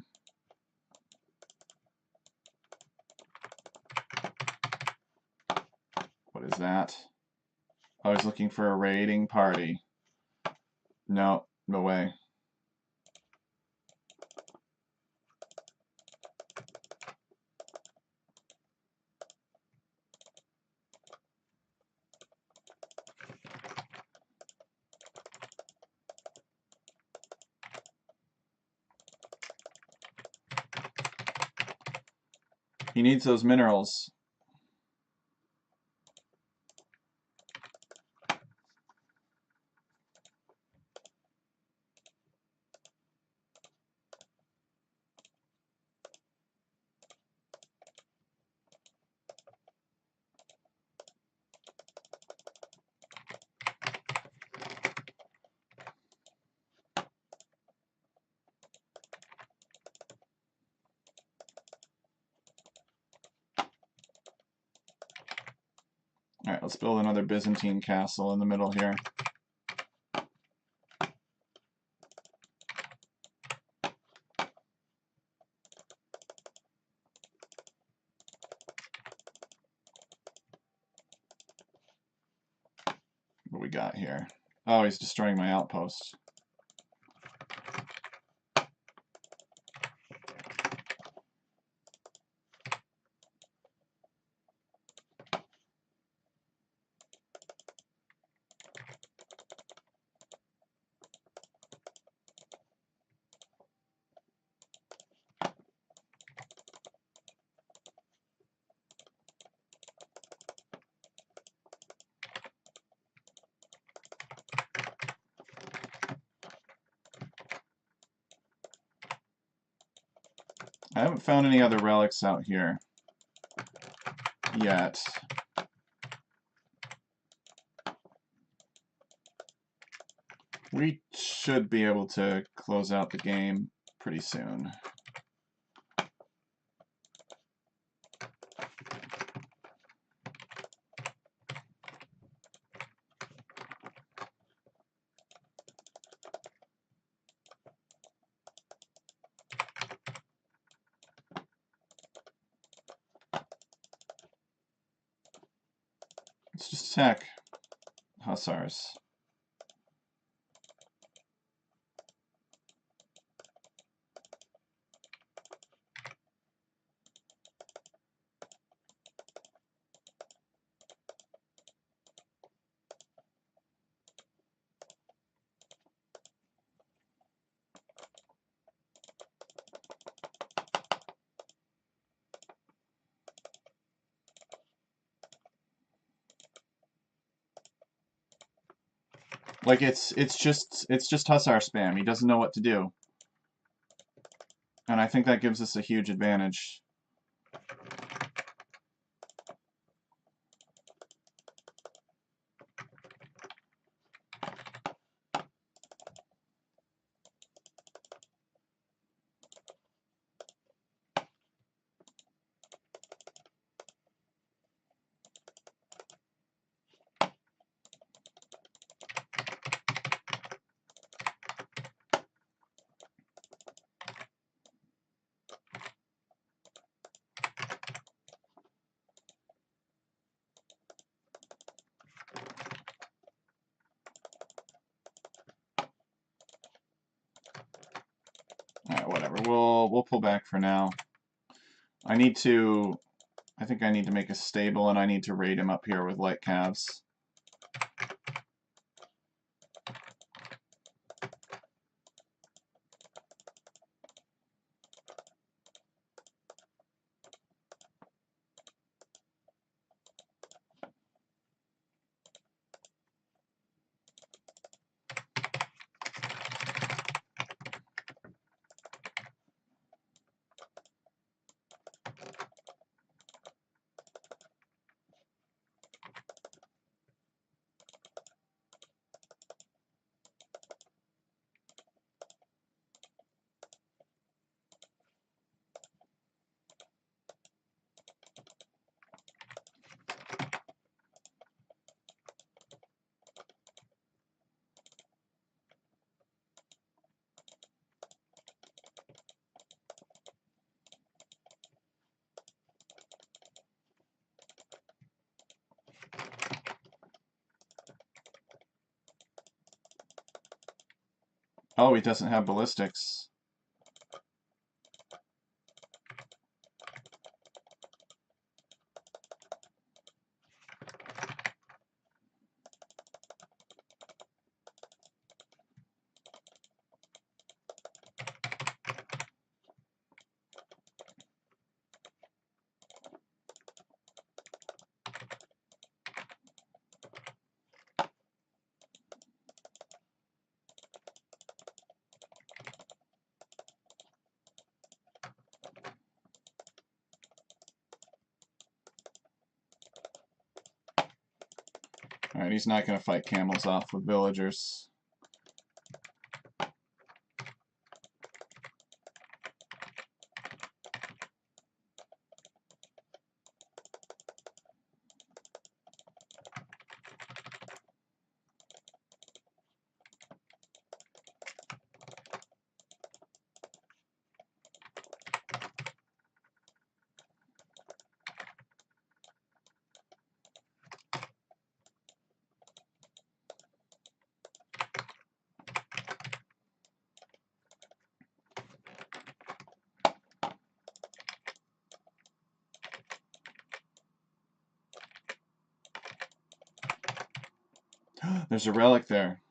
What is that? I was looking for a raiding party. No, no way. He needs those minerals. Alright, let's build another Byzantine castle in the middle here. What we got here? Oh, he's destroying my outpost. I haven't found any other relics out here yet. We should be able to close out the game pretty soon. Let's just attack Hussars. Like it's just Hussar spam. He doesn't know what to do. And I think that gives us a huge advantage. whatever. We'll pull back for now. I think I need to make a stable, and I need to raid him up here with light calves. Oh, he doesn't have ballistics. Alright, he's not going to fight camels off with villagers. There's a relic there.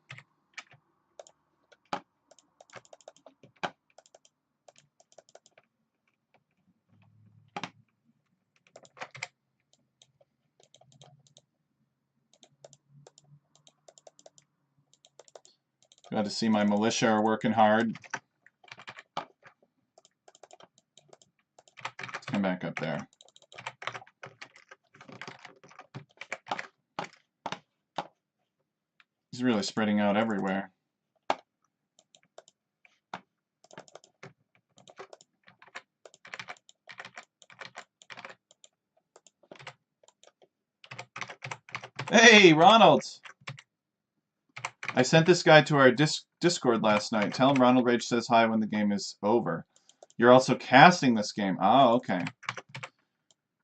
Glad to see my militia are working hard. Let's come back up there. He's really spreading out everywhere. Hey, Ronald! I sent this guy to our Discord last night. Tell him Ronald Rage says hi when the game is over. You're also casting this game. Oh, okay.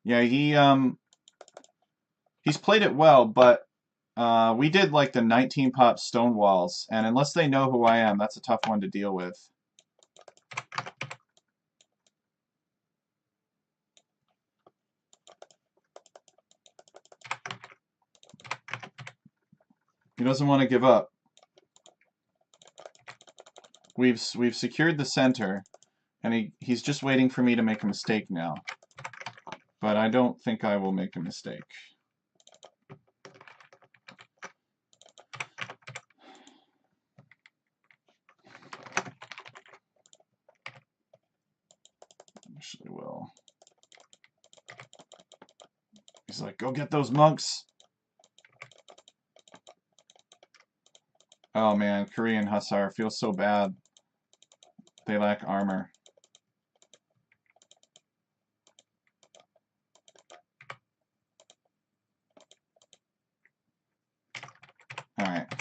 Yeah, he's played it well, but we did like the 19 pop stone walls, and unless they know who I am, that's a tough one to deal with. He doesn't want to give up. We've secured the center, and he's just waiting for me to make a mistake now. But I don't think I will make a mistake. Actually will. He's like, go get those monks. Oh man, Korean Hussar feels so bad. They lack armor. Alright.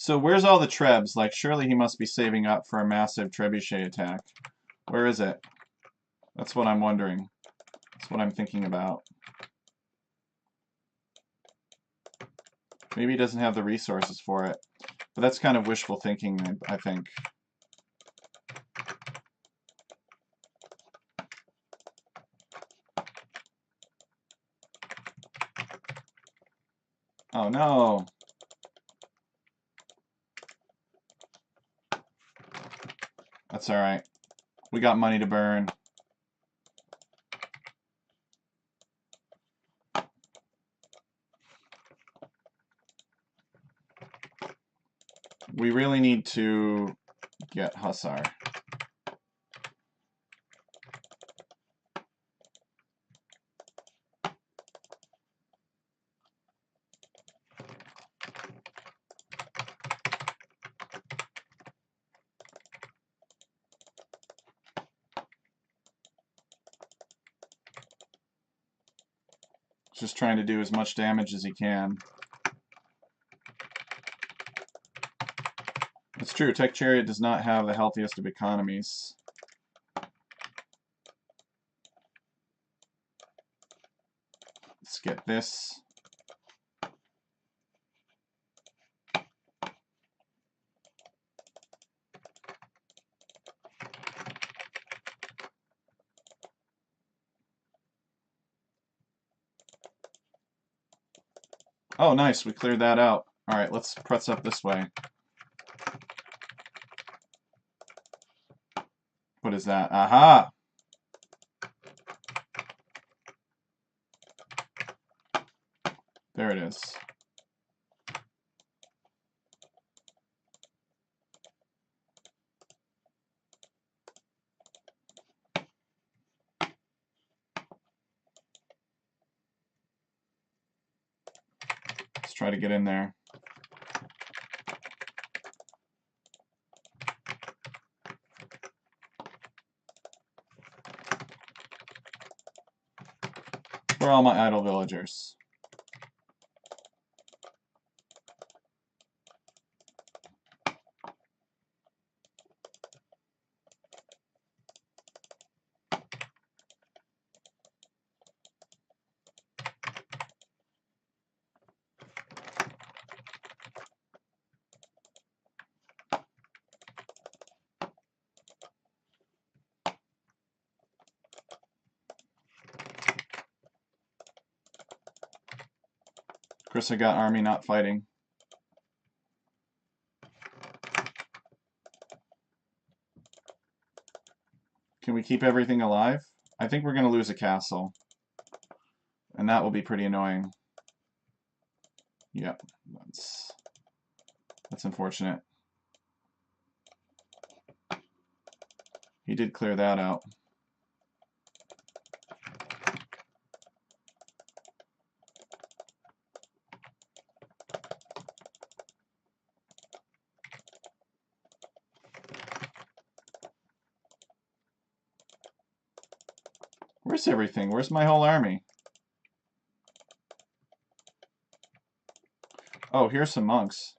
So where's all the trebs? Like, surely he must be saving up for a massive trebuchet attack. Where is it? That's what I'm wondering. That's what I'm thinking about. Maybe he doesn't have the resources for it. But that's kind of wishful thinking, I think. Oh no! That's alright. We got money to burn. We really need to get Hussar. Just trying to do as much damage as he can. It's true, Tech Chariot does not have the healthiest of economies. Let's get this. Oh, nice, we cleared that out. Alright, let's press up this way. What is that? Aha! There it is. Let's try to get in there. Where are all my idle villagers? Of course, I got army not fighting. Can we keep everything alive? I think we're going to lose a castle. And that will be pretty annoying. Yep, that's unfortunate. He did clear that out. Where's everything? Where's my whole army? Oh, here's some monks.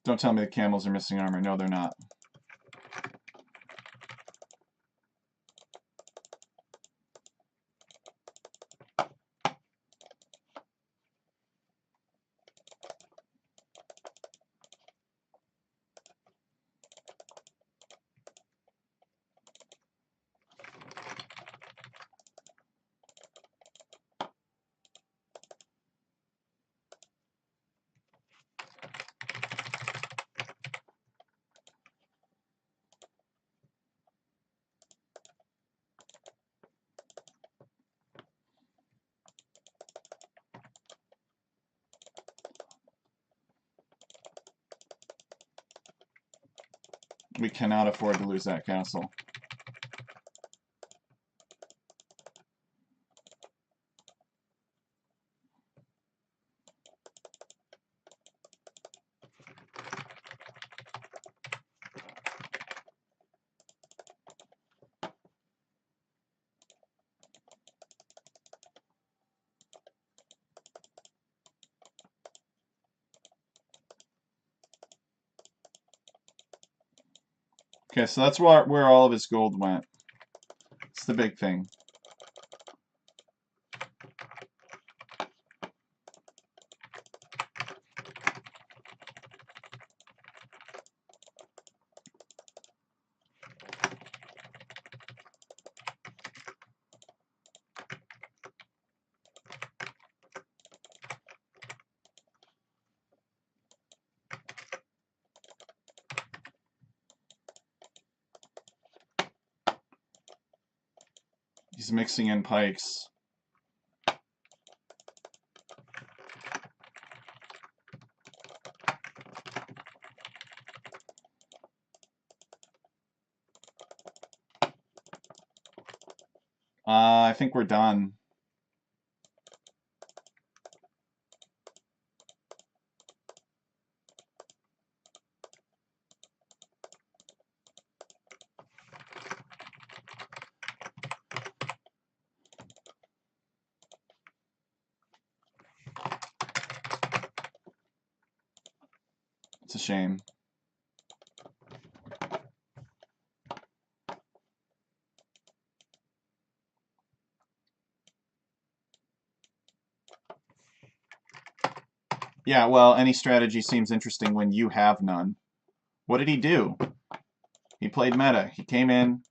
Don't tell me the camels are missing armor. No, they're not. We cannot afford to lose that castle. Okay, so that's where all of his gold went. It's the big thing. He's mixing in pikes. I think we're done. It's a shame. Yeah, well, any strategy seems interesting when you have none. What did he do? He played meta. He came in,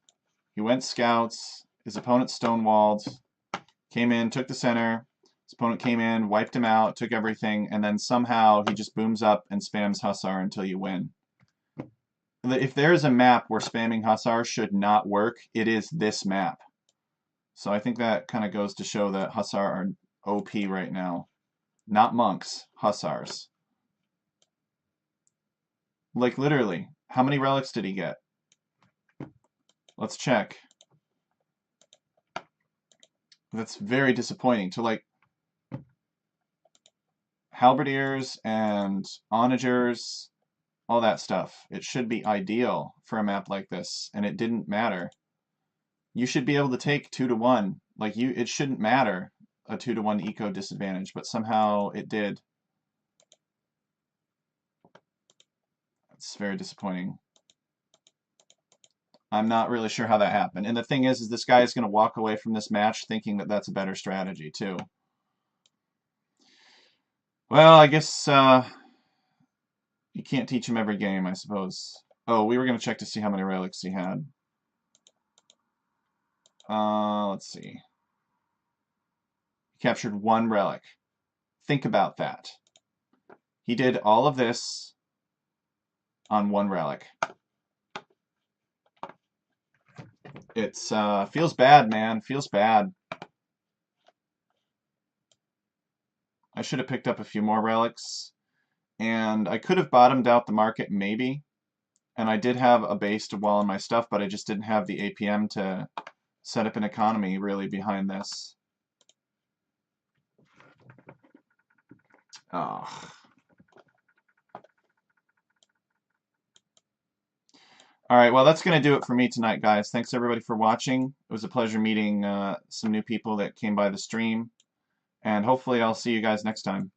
he went scouts, his opponent stonewalled, came in, took the center, his opponent came in, wiped him out, took everything, and then somehow he just booms up and spams Hussar until you win. If there is a map where spamming Hussar should not work, it is this map. So I think that kind of goes to show that Hussar are OP right now. Not monks, Hussars. Like literally, how many relics did he get? Let's check. That's very disappointing. To like halberdiers and onagers, all that stuff. It should be ideal for a map like this, and it didn't matter. You should be able to take 2-to-1. Like it shouldn't matter a 2-to-1 eco disadvantage, but somehow it did. It's very disappointing. I'm not really sure how that happened. And the thing is this guy is going to walk away from this match thinking that that's a better strategy, too. Well, I guess you can't teach him every game, I suppose. Oh, we were going to check to see how many relics he had. Let's see. He captured 1 relic. Think about that. He did all of this on 1 relic. It's feels bad, man. Feels bad. I should have picked up a few more relics, and I could have bottomed out the market maybe, and I did have a base to wall in my stuff, but I just didn't have the APM to set up an economy really behind this. Oh. All right, well, that's going to do it for me tonight, guys. Thanks, everybody, for watching. It was a pleasure meeting some new people that came by the stream, and hopefully I'll see you guys next time.